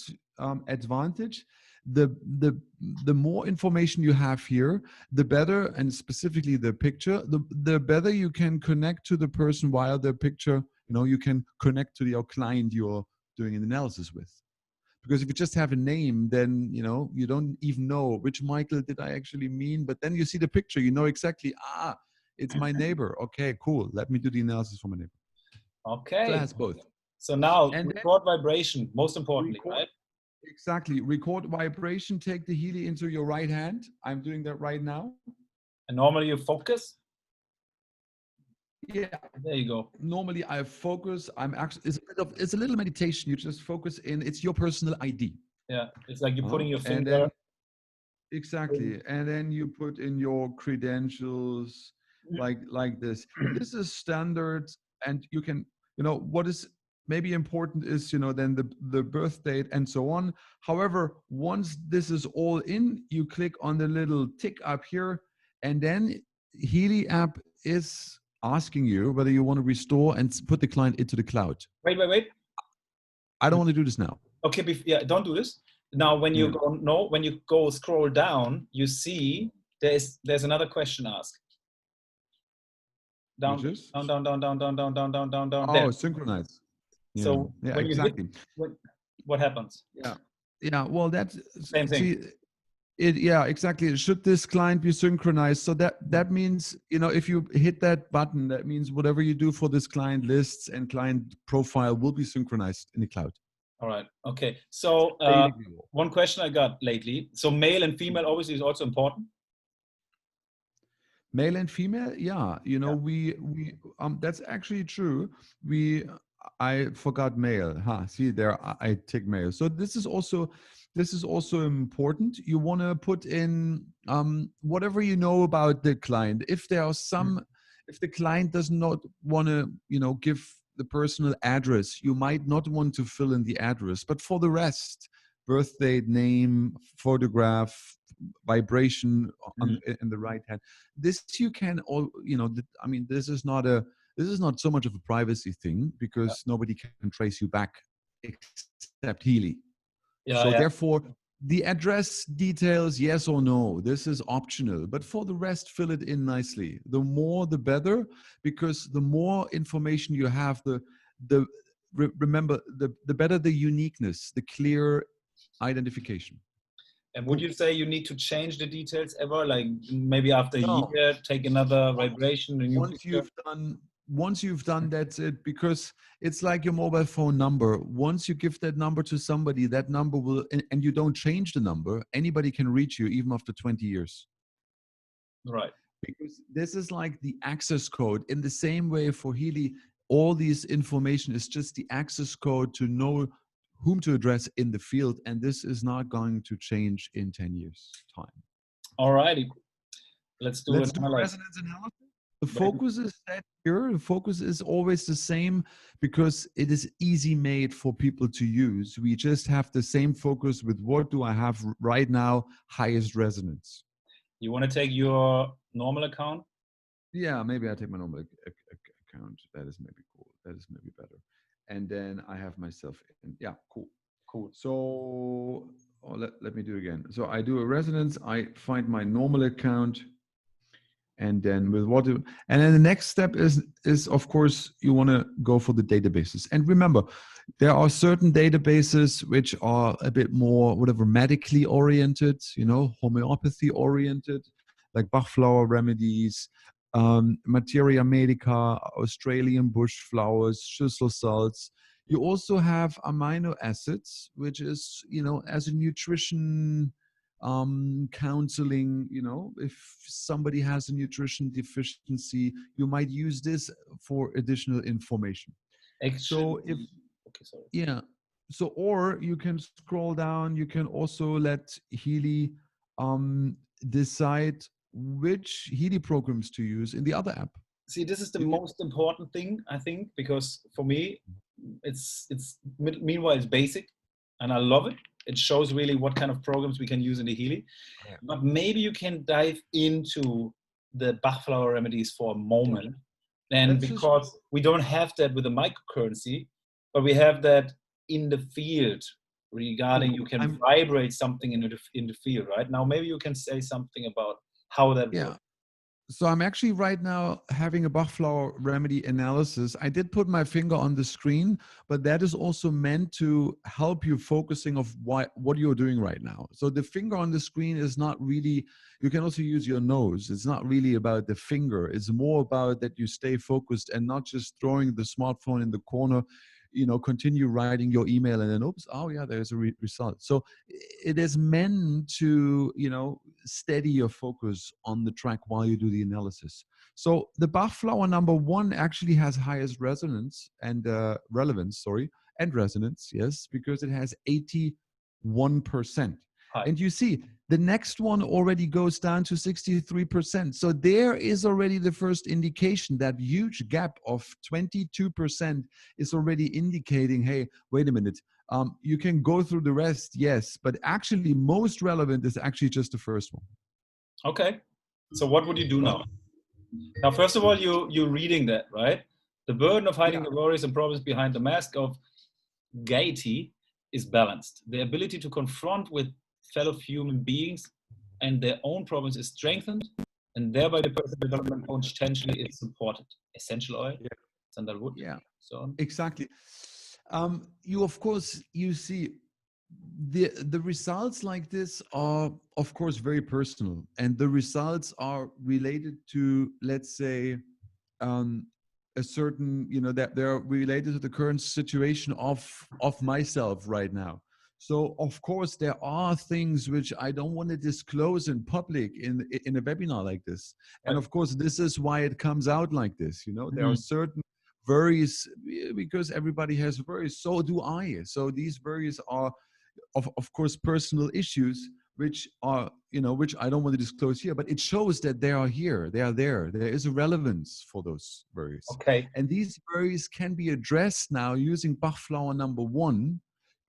advantage, the more information you have here, the better, and specifically the picture, the better you can connect to the person via the picture. You can connect to your client you're doing an analysis with. Because if you just have a name, then you don't even know which Michael did I actually mean. But then you see the picture, you know exactly, it's my neighbor. Okay, cool. Let me do the analysis for my neighbor. Okay. So it has both. So now record vibration, most importantly, right? Exactly. Record vibration. Take the Healy into your right hand. I'm doing that right now. And normally you focus? Yeah. There you go. Normally I focus. It's a little meditation. You just focus in. It's your personal ID. Yeah. It's like you're putting your finger. And then, exactly. And then you put in your credentials like this. This is standard, and you can, what is maybe important is, then the birth date and so on. However, once this is all in, you click on the little tick up here, and then Healy app is asking you whether you want to restore and put the client into the cloud. Wait. I don't want to do this now. Okay, don't do this. Now, when you go scroll down, you see there's another question asked. Down. Oh, synchronize. Yeah. So yeah, when exactly. What happens? Yeah. Well, that's same thing. Exactly. Should this client be synchronized? So that means, if you hit that button, that means whatever you do for this client lists and client profile will be synchronized in the cloud. All right. Okay. So one question I got lately. So male and female obviously is also important. Male and female, yeah. We that's actually true. I forgot male. See there, I take male. So this is also important. You want to put in whatever you know about the client. If there are some if the client does not want to, give the personal address, you might not want to fill in the address. But for the rest, birth date, name, photograph, vibration in the right hand, this you can all, I mean, this is not so much of a privacy thing, because nobody can trace you back except Healy. So therefore, the address details, yes or no, this is optional. But for the rest, fill it in nicely. The more, the better, because the more information you have, remember, the better the uniqueness, the clear identification. And would you say you need to change the details ever? Like maybe after a year, take another vibration? Once you've done, that's it, because it's like your mobile phone number. Once you give that number to somebody, that number will, and you don't change the number, anybody can reach you even after 20 years. Right. Because this is like the access code. In the same way for Healy, all these information is just the access code to know whom to address in the field. And this is not going to change in 10 years time. All righty. Let's do resonance analysis. The focus is set here. The focus is always the same, because it is easy made for people to use. We just have the same focus with what do I have right now, highest resonance. You want to take your normal account? Yeah, maybe I take my normal account. That is maybe cool. That is maybe better. And then I have myself in. Yeah, cool. Cool. So let me do it again. So I do a resonance. I find my normal account. And then and then the next step is of course, you want to go for the databases. And remember, there are certain databases which are a bit more medically oriented, homeopathy oriented, like Bach flower remedies, Materia Medica, Australian bush flowers, Schüssel salts. You also have amino acids, which is, as a nutrition counseling, if somebody has a nutrition deficiency, you might use this for additional information. Or you can scroll down, you can also let Healy decide which Healy programs to use in the other app. See, this is the most important thing, I think, because for me, it's meanwhile it's basic and I love it. It shows really what kind of programs we can use in the Healy. Yeah. But maybe you can dive into the Bach flower remedies for a moment. And because we don't have that with the microcurrency, but we have that in the field regarding you can vibrate something in the field, right? Now, maybe you can say something about how that works. So I'm actually right now having a Bach flower remedy analysis. I did put my finger on the screen, but that is also meant to help you focusing of what you're doing right now. So the finger on the screen is not really, you can also use your nose. It's not really about the finger. It's more about that you stay focused and not just throwing the smartphone in the corner, continue writing your email and then, oops, oh yeah, there's a result. So it is meant to, steady your focus on the track while you do the analysis. So the Bach flower number 1 actually has highest resonance and relevance, and resonance, yes, because it has 81%. And you see, the next one already goes down to 63%. So there is already the first indication. That huge gap of 22% is already indicating, hey, wait a minute. You can go through the rest, yes, but actually most relevant is actually just the first one. Okay. So what would you do now? Now, first of all, you're reading that, right? The burden of hiding the worries and problems behind the mask of gaiety is balanced. The ability to confront with fellow human beings and their own problems is strengthened, and thereby the personal development potentially is supported. Essential oil, sandalwood, so on. Exactly. You see, the results like this are, of course, very personal, and the results are related to, let's say, a certain, that they're related to the current situation of myself right now. So, of course, there are things which I don't want to disclose in public in a webinar like this. And of course, this is why it comes out like this. There are certain worries, because everybody has worries. So do I. So these worries are, of course, personal issues. which are, which I don't want to disclose here, but it shows that they are here, they are there. There is a relevance for those worries. Okay. And these worries can be addressed now using Bach flower number 1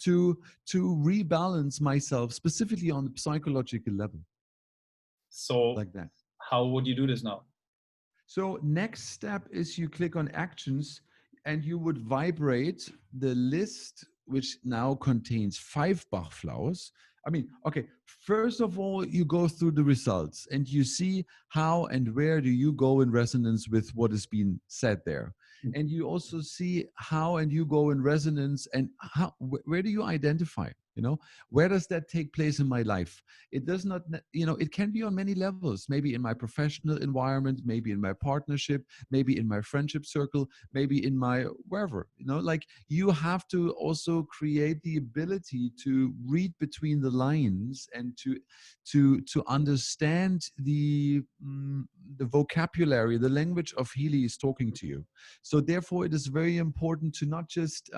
to rebalance myself specifically on the psychological level. So like that. How would you do this now? So next step is you click on actions and you would vibrate the list, which now contains 5 Bach flowers. I mean, okay, first of all, you go through the results and you see how and where do you go in resonance with what is being said there. And you also see how and you go in resonance and how, where do you identify? Where does that take place in my life? It does not, it can be on many levels, maybe in my professional environment, maybe in my partnership, maybe in my friendship circle, maybe in my wherever, like you have to also create the ability to read between the lines and to understand the vocabulary, the language of Healy is talking to you. So therefore, it is very important to not just,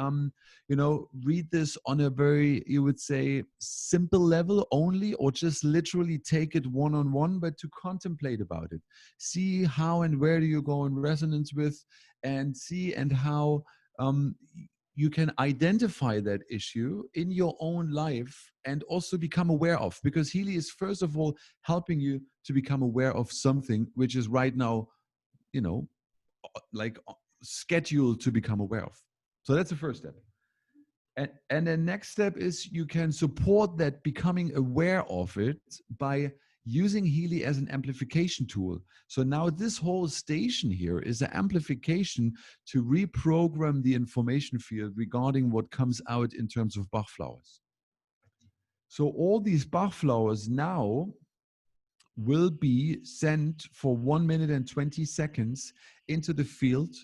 read this on a very, you would say, simple level only, or just literally take it one-on-one, but to contemplate about it. See how and where do you go in resonance with, and see and how you can identify that issue in your own life and also become aware of, because Healy is first of all helping you to become aware of something which is right now, like scheduled to become aware of. So that's the first step. And the next step is you can support that becoming aware of it by using Healy as an amplification tool. So now this whole station here is an amplification to reprogram the information field regarding what comes out in terms of Bach flowers. So all these Bach flowers now will be sent for 1 minute and 20 seconds into the field.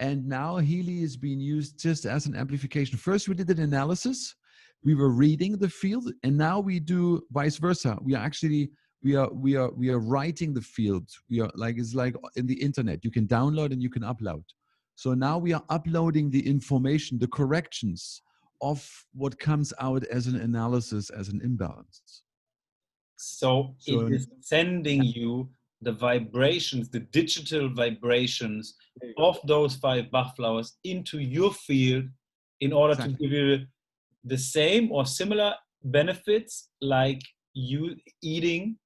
And now Healy is being used just as an amplification. First, we did an analysis. We were reading the field, and now we do vice versa. We are actually we are writing the field. We are like, it's like in the internet. You can download and you can upload. So now we are uploading the information, the corrections of what comes out as an analysis, as an imbalance. So it is sending you the vibrations, the digital vibrations of those 5 Bach flowers into your field in order to give you the same or similar benefits like you eating,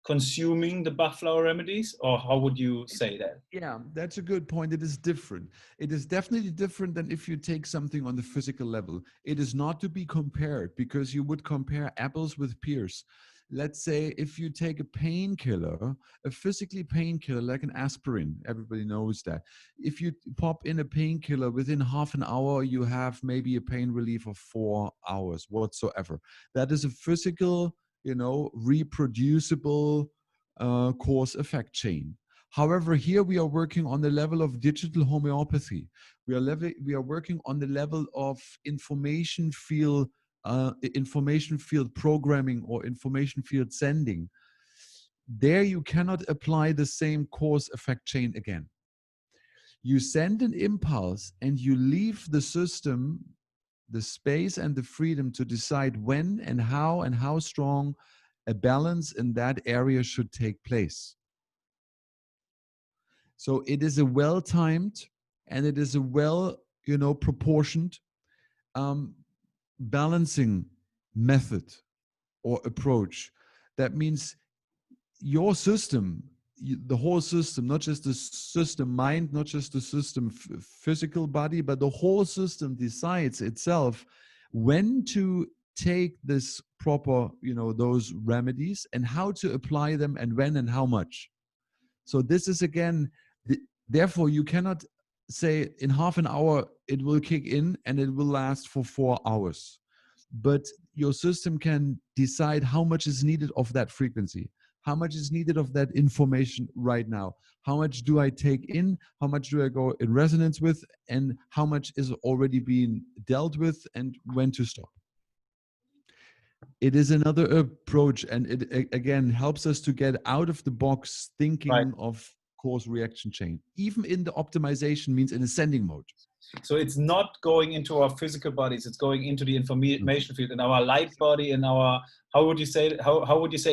consuming the Bach flower remedies, or how would you say that? Yeah, that's a good point. It is different. It is definitely different than if you take something on the physical level. It is not to be compared, because you would compare apples with pears. Let's say if you take a painkiller, a physically painkiller like an aspirin, everybody knows that. If you pop in a painkiller, within half an hour, you have maybe a pain relief of 4 hours whatsoever. That is a physical, reproducible cause effect chain. However, here we are working on the level of digital homeopathy. We are working on the level of information field programming or information field sending. There you cannot apply the same cause effect chain again. You send an impulse and you leave the system the space and the freedom to decide when and how strong a balance in that area should take place. So it is a well-timed and it is a proportioned balancing method or approach. That means your system, the whole system, not just the system mind, not just the system physical body, but the whole system decides itself when to take this proper, those remedies and how to apply them and when and how much. So this is again, therefore you cannot say in half an hour it will kick in and it will last for 4 hours. But your system can decide how much is needed of that frequency, how much is needed of that information right now, how much do I take in, how much do I go in resonance with, and how much is already being dealt with, and when to stop. It is another approach, and it again helps us to get out of the box thinking of cause reaction chain, even in the optimization means in ascending mode. So it's not going into our physical bodies, it's going into the information field, in our light body, in our, how would you say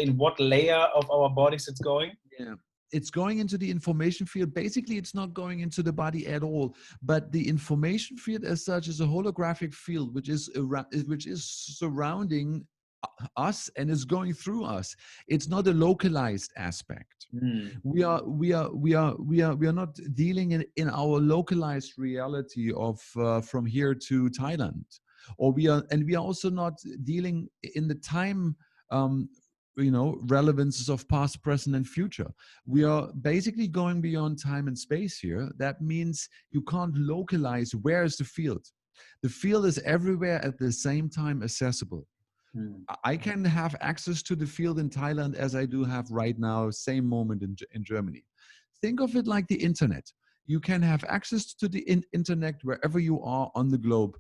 in what layer of our bodies it's going? Yeah. It's going into the information field. Basically, it's not going into the body at all. But the information field as such is a holographic field, which is surrounding us and is going through us. It's not a localized aspect. We are not dealing in our localized reality of from here to Thailand, or we are also not dealing in the time relevances of past, present, and future. We are basically going beyond time and space here. That means you can't localize where is the field. The field is everywhere at the same time accessible. I can have access to the field in Thailand as I do have right now, same moment in Germany. Think of it like the internet. You can have access to the internet wherever you are on the globe.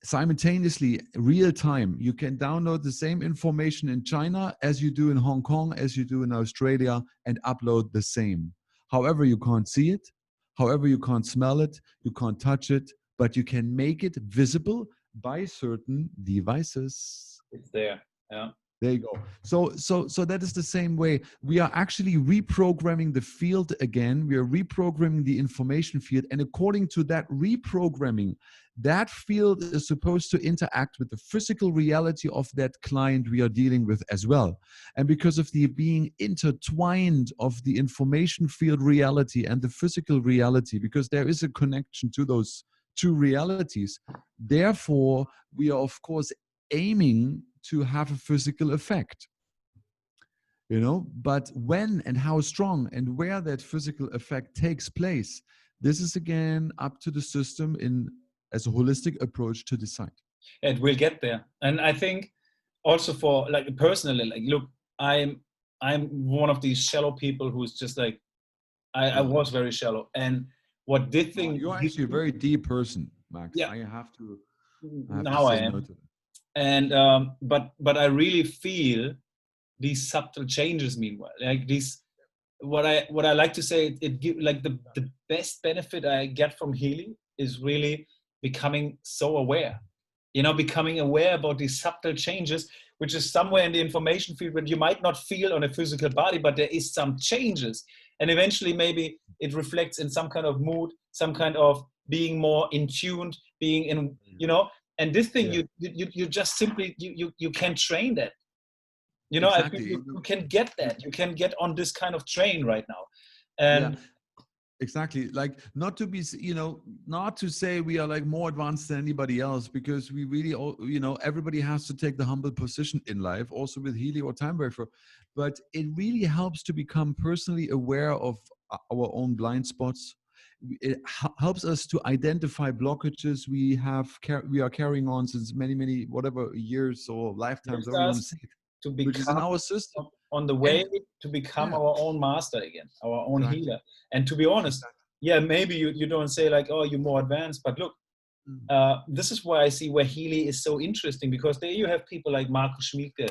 Simultaneously, real time, you can download the same information in China as you do in Hong Kong, as you do in Australia, and upload the same. However, you can't see it. However, you can't smell it. You can't touch it, but you can make it visible by certain devices. It's there. Yeah. There you go. So that is the same way. We are actually reprogramming the field again. We are reprogramming the information field. And according to that reprogramming, that field is supposed to interact with the physical reality of that client we are dealing with as well. And because of the being intertwined of the information field reality and the physical reality, because there is a connection to those two realities, therefore, we are, of course, aiming to have a physical effect, but when and how strong and where that physical effect takes place, this is again up to the system as a holistic approach to decide. And we'll get there. And I think also for like personally, like, look, I'm one of these shallow people who's just like, I was very shallow. And what did thing you're actually a very deep person, Max. Yeah. I have to say am. no to that. And but I really feel these subtle changes meanwhile, like these, what I like to say, it give like the best benefit I get from Healy is really becoming so aware, becoming aware about these subtle changes, which is somewhere in the information field that you might not feel on a physical body, but there is some changes, and eventually maybe it reflects in some kind of mood, some kind of being more in tuned, being in, and this thing, you just simply, you can train that. Exactly. I think you can get that. You can get on this kind of train right now. And exactly. Like not to be, not to say we are like more advanced than anybody else, because we really, everybody has to take the humble position in life, also with Healy or Timewaver. But it really helps to become personally aware of our own blind spots. It helps us to identify blockages we are carrying on since many whatever years or lifetimes, to become, which is in our system, on the way to become our own master again, our own healer. And to be honest, maybe you don't say like, oh, you're more advanced, but look, this is why I see where Healy is so interesting, because there you have people like Marco Schmieke,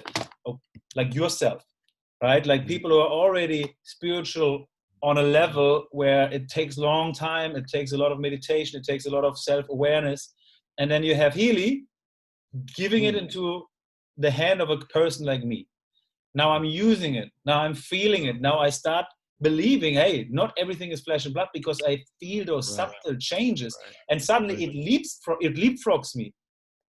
like yourself, right? Like people who are already spiritual on a level where it takes a long time, it takes a lot of meditation, it takes a lot of self-awareness. And then you have Healy giving it into the hand of a person like me. Now I'm using it. Now I'm feeling it. Now I start believing, hey, not everything is flesh and blood, because I feel those subtle changes. And suddenly it leapfrogs me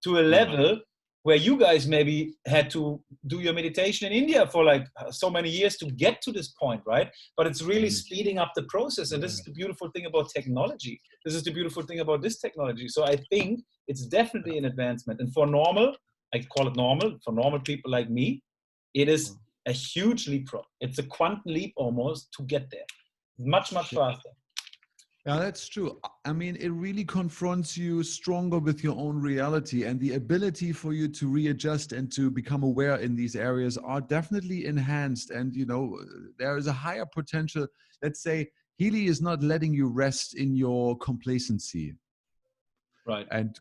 to a level where you guys maybe had to do your meditation in India for like so many years to get to this point, right? But it's really speeding up the process. And this is the beautiful thing about technology. This is the beautiful thing about this technology. So I think it's definitely an advancement. And for normal, I call it normal, for normal people like me, it is a huge leapfrog. It's a quantum leap almost to get there. Much faster. Yeah, that's true. I mean, it really confronts you stronger with your own reality, and the ability for you to readjust and to become aware in these areas are definitely enhanced. And, there is a higher potential. Let's say Healy is not letting you rest in your complacency. Right. And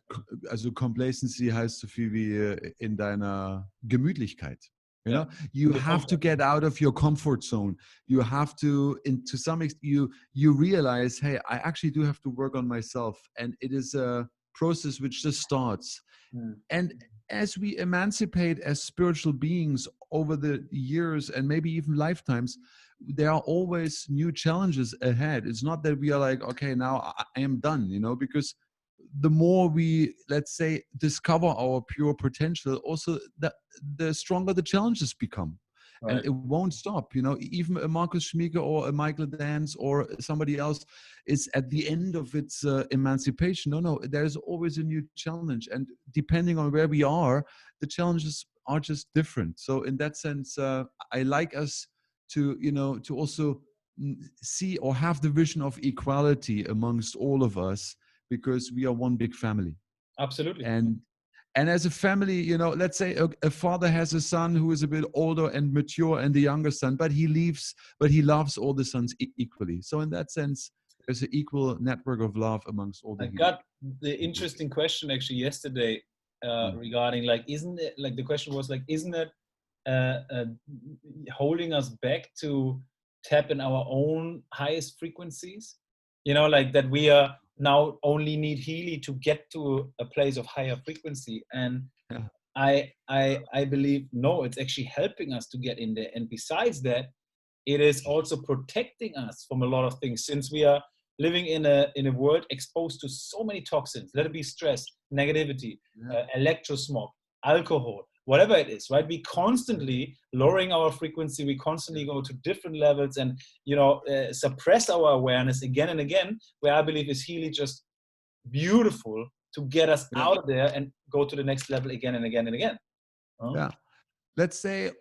also Complacency heißt so viel wie in deiner Gemütlichkeit. You know, you have to get out of your comfort zone. You have to, to some extent, you realize, hey, I actually do have to work on myself, and it is a process which just starts. And as we emancipate as spiritual beings over the years and maybe even lifetimes, there are always new challenges ahead. It's not that we are like, okay, now I am done, you know, because the more we, let's say, discover our pure potential, also the stronger the challenges become. Right. And it won't stop, you know. Even a Markus Schmieke or a Michael Danz or somebody else is at the end of its emancipation. No, there's always a new challenge, and depending on where we are, the challenges are just different. So in that sense, I like us to, you know, to also see or have the vision of equality amongst all of us, because we are one big family. Absolutely. And as a family, you know, let's say a father has a son who is a bit older and mature, and the younger son, but he loves all the sons equally. So in that sense, there's an equal network of love amongst all the I got the interesting question actually yesterday regarding, like, isn't it, like, the question was like, isn't it holding us back to tap in our own highest frequencies? You know, like that we are now only need Healy to get to a place of higher frequency. And I believe, no, it's actually helping us to get in there. And besides that, it is also protecting us from a lot of things, since we are living in a world exposed to so many toxins. Let it be stress, negativity, electrosmog, alcohol, whatever it is, right? We constantly lowering our frequency. We constantly go to different levels and, you know, suppress our awareness again and again, where I believe is Healy just beautiful to get us out of there and go to the next level again and again and again. Yeah. Let's say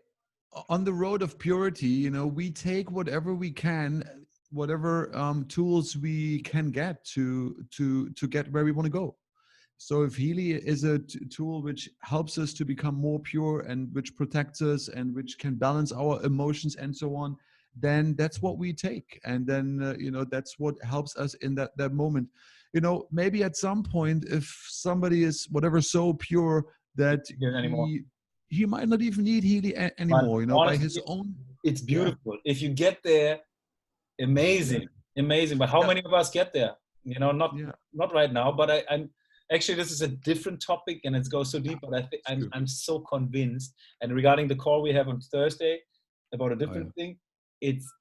on the road of purity, you know, we take whatever we can, whatever tools we can get to get where we want to go. So if Healy is a tool which helps us to become more pure and which protects us and which can balance our emotions and so on, then that's what we take. And then, you know, that's what helps us in that moment. You know, maybe at some point, if somebody is whatever so pure that he might not even need Healy anymore, you know, honestly, by his own. It's beautiful. If you get there, amazing. But how many of us get there? You know, not right now, but I'm actually, this is a different topic and it goes so deep, but I think I'm so convinced. And regarding the call we have on Thursday about a different thing,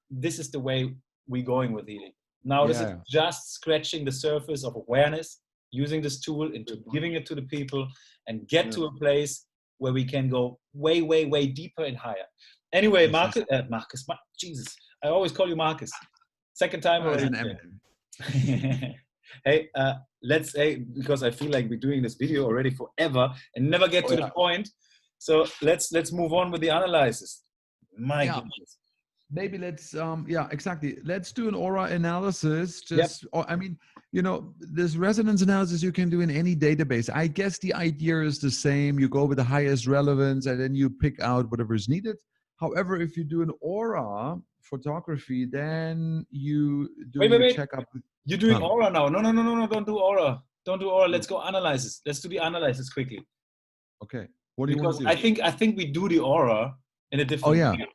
this is the way we're going with Healy. Now, this is just scratching the surface of awareness, using this tool into giving it to the people and get to a place where we can go way, way, way deeper and higher. Anyway, Marcus, Jesus, I always call you Marcus. Second time already. Hey, let's say, because I feel like we're doing this video already forever and never get to the point. So let's move on with the analysis. My goodness. Maybe let's, exactly. Let's do an aura analysis. I mean, you know, this resonance analysis you can do in any database. I guess the idea is the same. You go with the highest relevance and then you pick out whatever is needed. However, if you do an aura photography, then you do a checkup. You're doing aura now. No, don't do aura. Don't do aura. Let's go analysis. Let's do the analysis quickly. Okay. What do you want to do? I think we do the aura in a different way.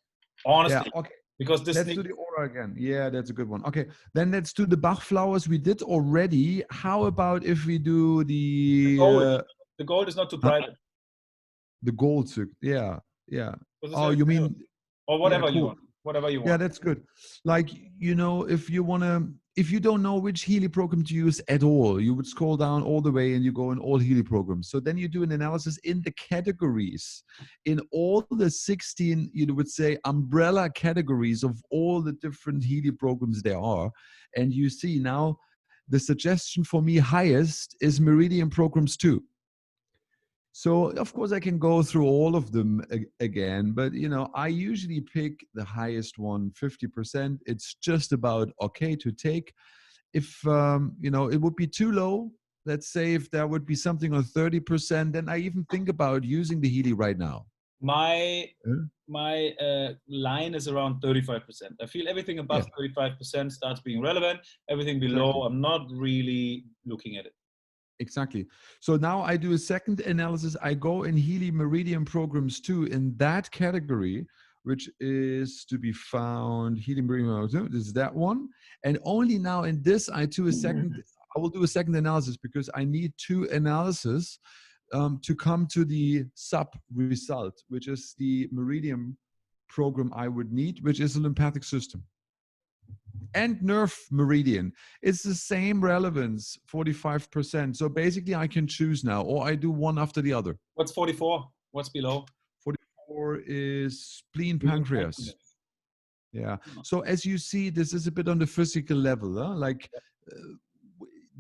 Honestly. Yeah, okay. Because this let's do the aura again. Yeah, that's a good one. Okay. Then let's do the Bach flowers we did already. How about if we do the gold? The gold is not too private. The gold. Yeah. Oh, you mean or whatever you want. Whatever you want. Yeah, that's good. Like, you know, if you don't know which Healy program to use at all, you would scroll down all the way and you go in all Healy programs. So then you do an analysis in the categories, in all the 16, you would say, umbrella categories of all the different Healy programs there are. And you see now the suggestion for me highest is Meridian Programs 2. So, of course, I can go through all of them again, but, you know, I usually pick the highest one, 50%. It's just about okay to take. If, you know, it would be too low, let's say if there would be something on 30%, then I even think about using the Healy right now. My line is around 35%. I feel everything above 35% starts being relevant. Everything below, I'm not really looking at it. Exactly. So now I do a second analysis. I go in Healy Meridian programs too, in that category, which is to be found Healy Meridian. This is that one. And only now in this, I will do a second analysis because I need two analysis to come to the sub result, which is the Meridian program I would need, which is a lymphatic system. And nerve meridian, it's the same relevance, 45%. So basically I can choose now, or I do one after the other. What's 44? What's below? 44 is spleen pancreas. Yeah. So as you see, this is a bit on the physical level, huh? Like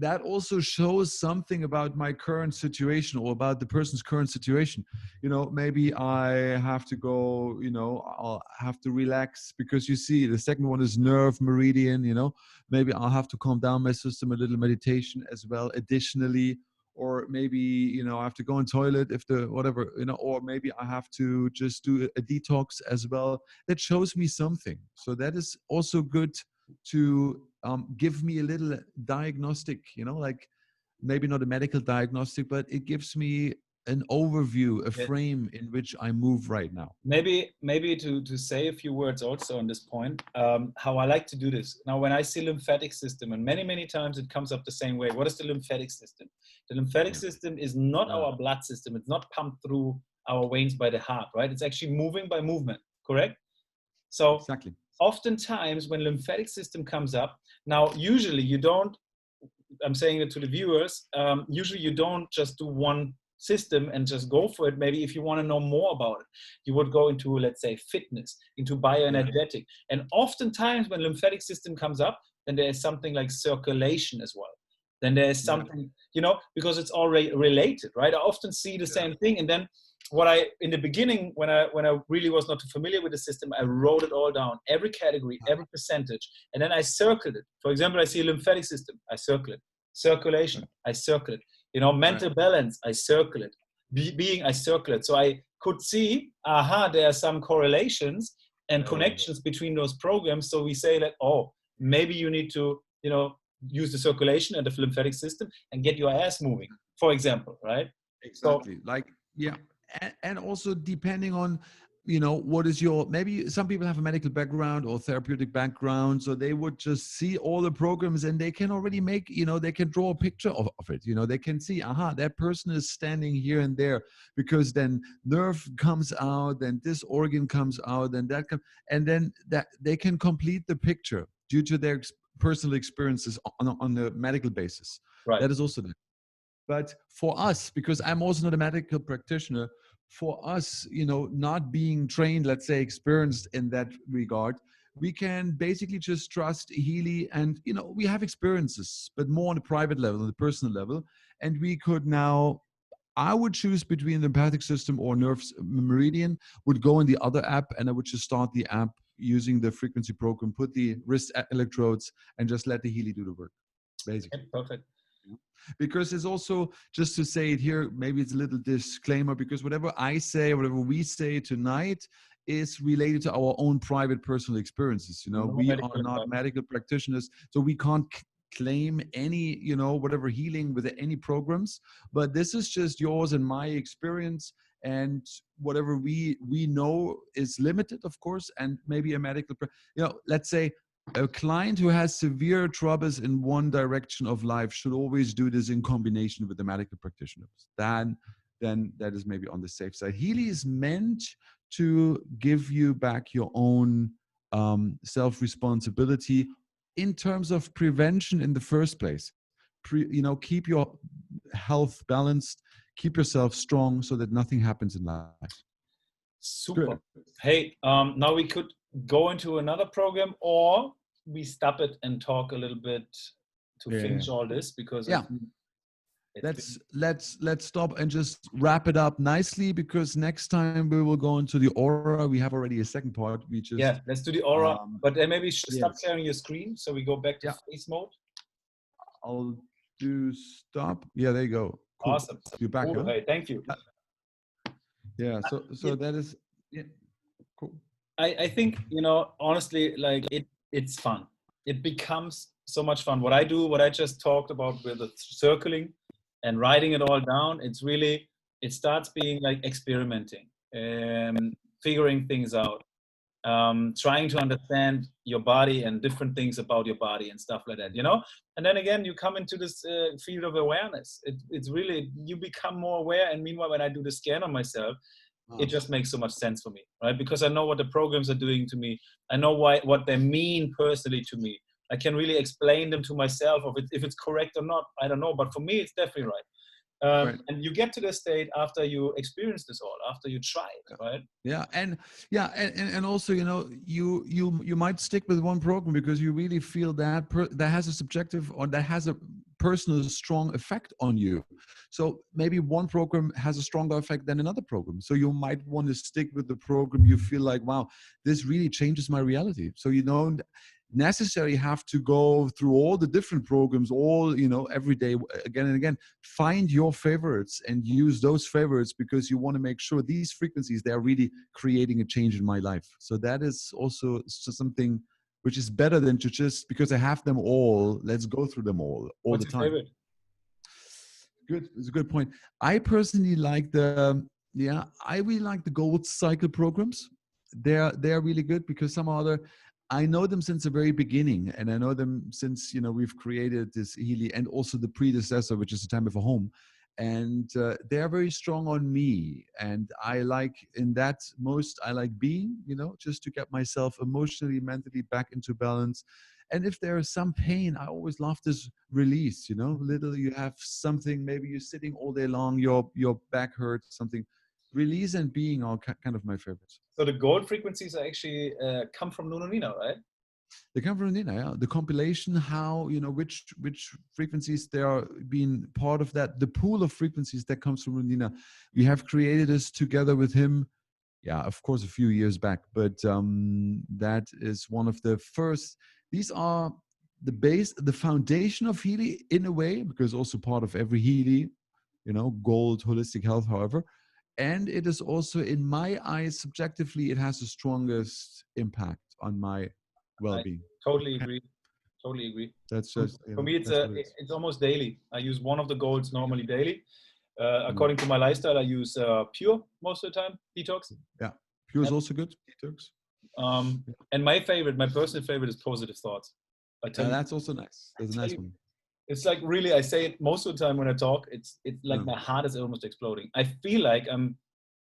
that also shows something about my current situation or about the person's current situation. You know, maybe I have to go, you know, I'll have to relax because you see the second one is nerve meridian, you know, maybe I'll have to calm down my system, a little meditation as well additionally, or maybe, you know, I have to go in toilet if the whatever, you know, or maybe I have to just do a detox as well. That shows me something. So that is also good to give me a little diagnostic, you know, like maybe not a medical diagnostic, but it gives me an overview, a frame in which I move right now. Maybe to say a few words also on this point, how I like to do this. Now, when I see lymphatic system, and many times it comes up the same way. What is the lymphatic system? The lymphatic system is not our blood system. It's not pumped through our veins by the heart, right? It's actually moving by movement, correct? So exactly. Oftentimes when lymphatic system comes up, now usually you don't, I'm saying it to the viewers, usually you don't just do one system and just go for it. Maybe if you want to know more about it, you would go into, let's say, fitness, into bioenergetic. And oftentimes when lymphatic system comes up, then there is something like circulation as well. Then there is something, you know, because it's already related, right? I often see the same thing. And then what I, in the beginning, when I really was not too familiar with the system, I wrote it all down, every category, every percentage, and then I circled it. For example, I see a lymphatic system, I circle it. Circulation, I circle it. You know, mental balance, I circle it. Being, I circle it. So I could see, there are some correlations and connections between those programs. So we say that, oh, maybe you need to, you know, use the circulation and the lymphatic system and get your ass moving, for example, right? Exactly. So, like, yeah. And also depending on, you know, what is your, maybe some people have a medical background or therapeutic background, so they would just see all the programs and they can already make, you know, they can draw a picture of it, you know, they can see, that person is standing here and there, because then nerve comes out, then this organ comes out, then that and then that they can complete the picture due to their personal experiences on the medical basis. Right. That is also there. But for us, because I'm also not a medical practitioner, for us, you know, not being trained, let's say, experienced in that regard, we can basically just trust Healy, and, you know, we have experiences, but more on a private level, on the personal level. And we could now, I would choose between the lymphatic system or nerve meridian, would go in the other app, and I would just start the app using the frequency program, put the wrist electrodes, and just let the Healy do the work, basically. Okay, perfect. Because it's also, just to say it here, maybe it's a little disclaimer, because whatever I say, whatever we say tonight is related to our own private personal experiences. You know, we are not medical practitioners, so we can't claim any, you know, whatever healing with any programs, but this is just yours and my experience, and whatever we know is limited, of course, and maybe a medical, you know, let's say, a client who has severe troubles in one direction of life should always do this in combination with the medical practitioners. Then that is maybe on the safe side. Healy is meant to give you back your own self-responsibility in terms of prevention in the first place. You know, keep your health balanced, keep yourself strong so that nothing happens in life. Super. Good. Hey, now we could go into another program, or we stop it and talk a little bit to finish all this, because let's stop and just wrap it up nicely, because next time we will go into the aura. We have already a second part. We just let's do the aura, but then maybe stop sharing your screen so we go back to face mode. I'll do stop. Yeah, there you go. Cool. Awesome. You're back. Cool. Huh? Hey, thank you. Yeah. So that is cool. I think, you know, honestly, like it's fun. It becomes so much fun. What I do, what I just talked about with the circling, and writing it all down, it starts being like experimenting, figuring things out, trying to understand your body and different things about your body and stuff like that, you know. And then again, you come into this field of awareness. It's really, you become more aware. And meanwhile, when I do the scan on myself, it just makes so much sense for me, right? Because I know what the programs are doing to me. I know what they mean personally to me. I can really explain them to myself. If it's correct or not, I don't know. But for me, it's definitely right. Right. And you get to the state after you experience this all, after you try it, right? And also, you know, you might stick with one program because you really feel that that has a subjective, or that has a personal strong effect on you. So maybe one program has a stronger effect than another program. So you might want to stick with the program you feel like, wow, this really changes my reality. So you don't necessarily have to go through all the different programs every day again and again. Find your favorites and use those favorites, because you want to make sure these frequencies, they are really creating a change in my life. So that is also something which is better than to just, because I have them all, let's go through them all What's the your time. favorite? Good. It's a good point. I personally like I really like the gold cycle programs. They're really good because I know them since the very beginning, and I know them since, we've created this Healy and also the predecessor, which is the Timewaver Home. And they're very strong on me. And I like being, just to get myself emotionally, mentally back into balance. And if there is some pain, I always love this release, you have something, maybe you're sitting all day long, your back hurts, something. Release and being are kind of my favorites. So the gold frequencies are actually come from Nununina, right? They come from Nina, yeah. The compilation, how, which frequencies they are being part of that, the pool of frequencies that comes from Nina. We have created this together with him, of course, a few years back, but that is one of the first. These are the base, the foundation of Healy in a way, because also part of every Healy, gold, holistic health, however. And it is also, in my eyes, subjectively, it has the strongest impact on my well-being. I totally agree. Totally agree. That's just, for me, it's almost daily. I use one of the golds normally daily. According to my lifestyle, I use Pure most of the time, detox. Yeah, Pure is also good, detox. And my personal favorite is Positive Thoughts. That's also nice. That's a nice one. It's like, really, I say it most of the time when I talk, it's like my heart is almost exploding. I feel like I'm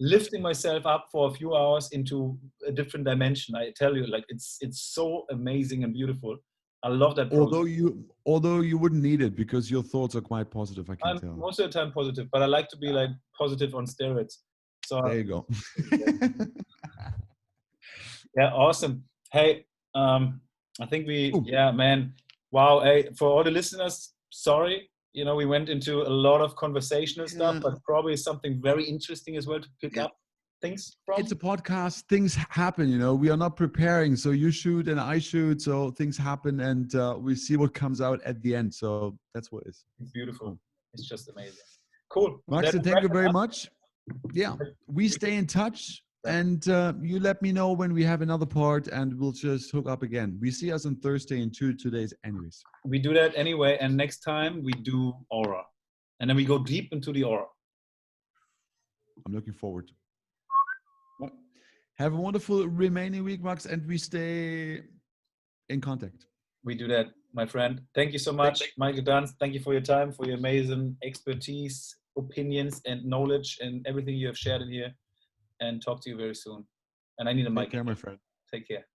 lifting myself up for a few hours into a different dimension. I tell you, like, it's so amazing and beautiful. I love that process. Although you wouldn't need it, because your thoughts are quite positive, I can tell. Most of the time positive, but I like to be like positive on steroids. So there you go. Yeah, awesome. Hey, I think man. Wow. Hey, for all the listeners, sorry, we went into a lot of conversational stuff, but probably something very interesting as well to pick up things from. It's a podcast. Things happen, we are not preparing. So you shoot and I shoot. So things happen, and we see what comes out at the end. So that's what it is. It's beautiful. It's just amazing. Cool. Max, thank you very much. Yeah, we stay in touch. And you let me know when we have another part, and we'll just hook up again. We see us on Thursday in 2 days anyways. We do that anyway. And next time we do aura. And then we go deep into the aura. I'm looking forward. Well, have a wonderful remaining week, Max, and we stay in contact. We do that, my friend. Thank you so much, Michael Danz. Thank you for your time, for your amazing expertise, opinions, and knowledge, and everything you have shared in here. And talk to you very soon. And I need a mic. Take care, my friend. Take care.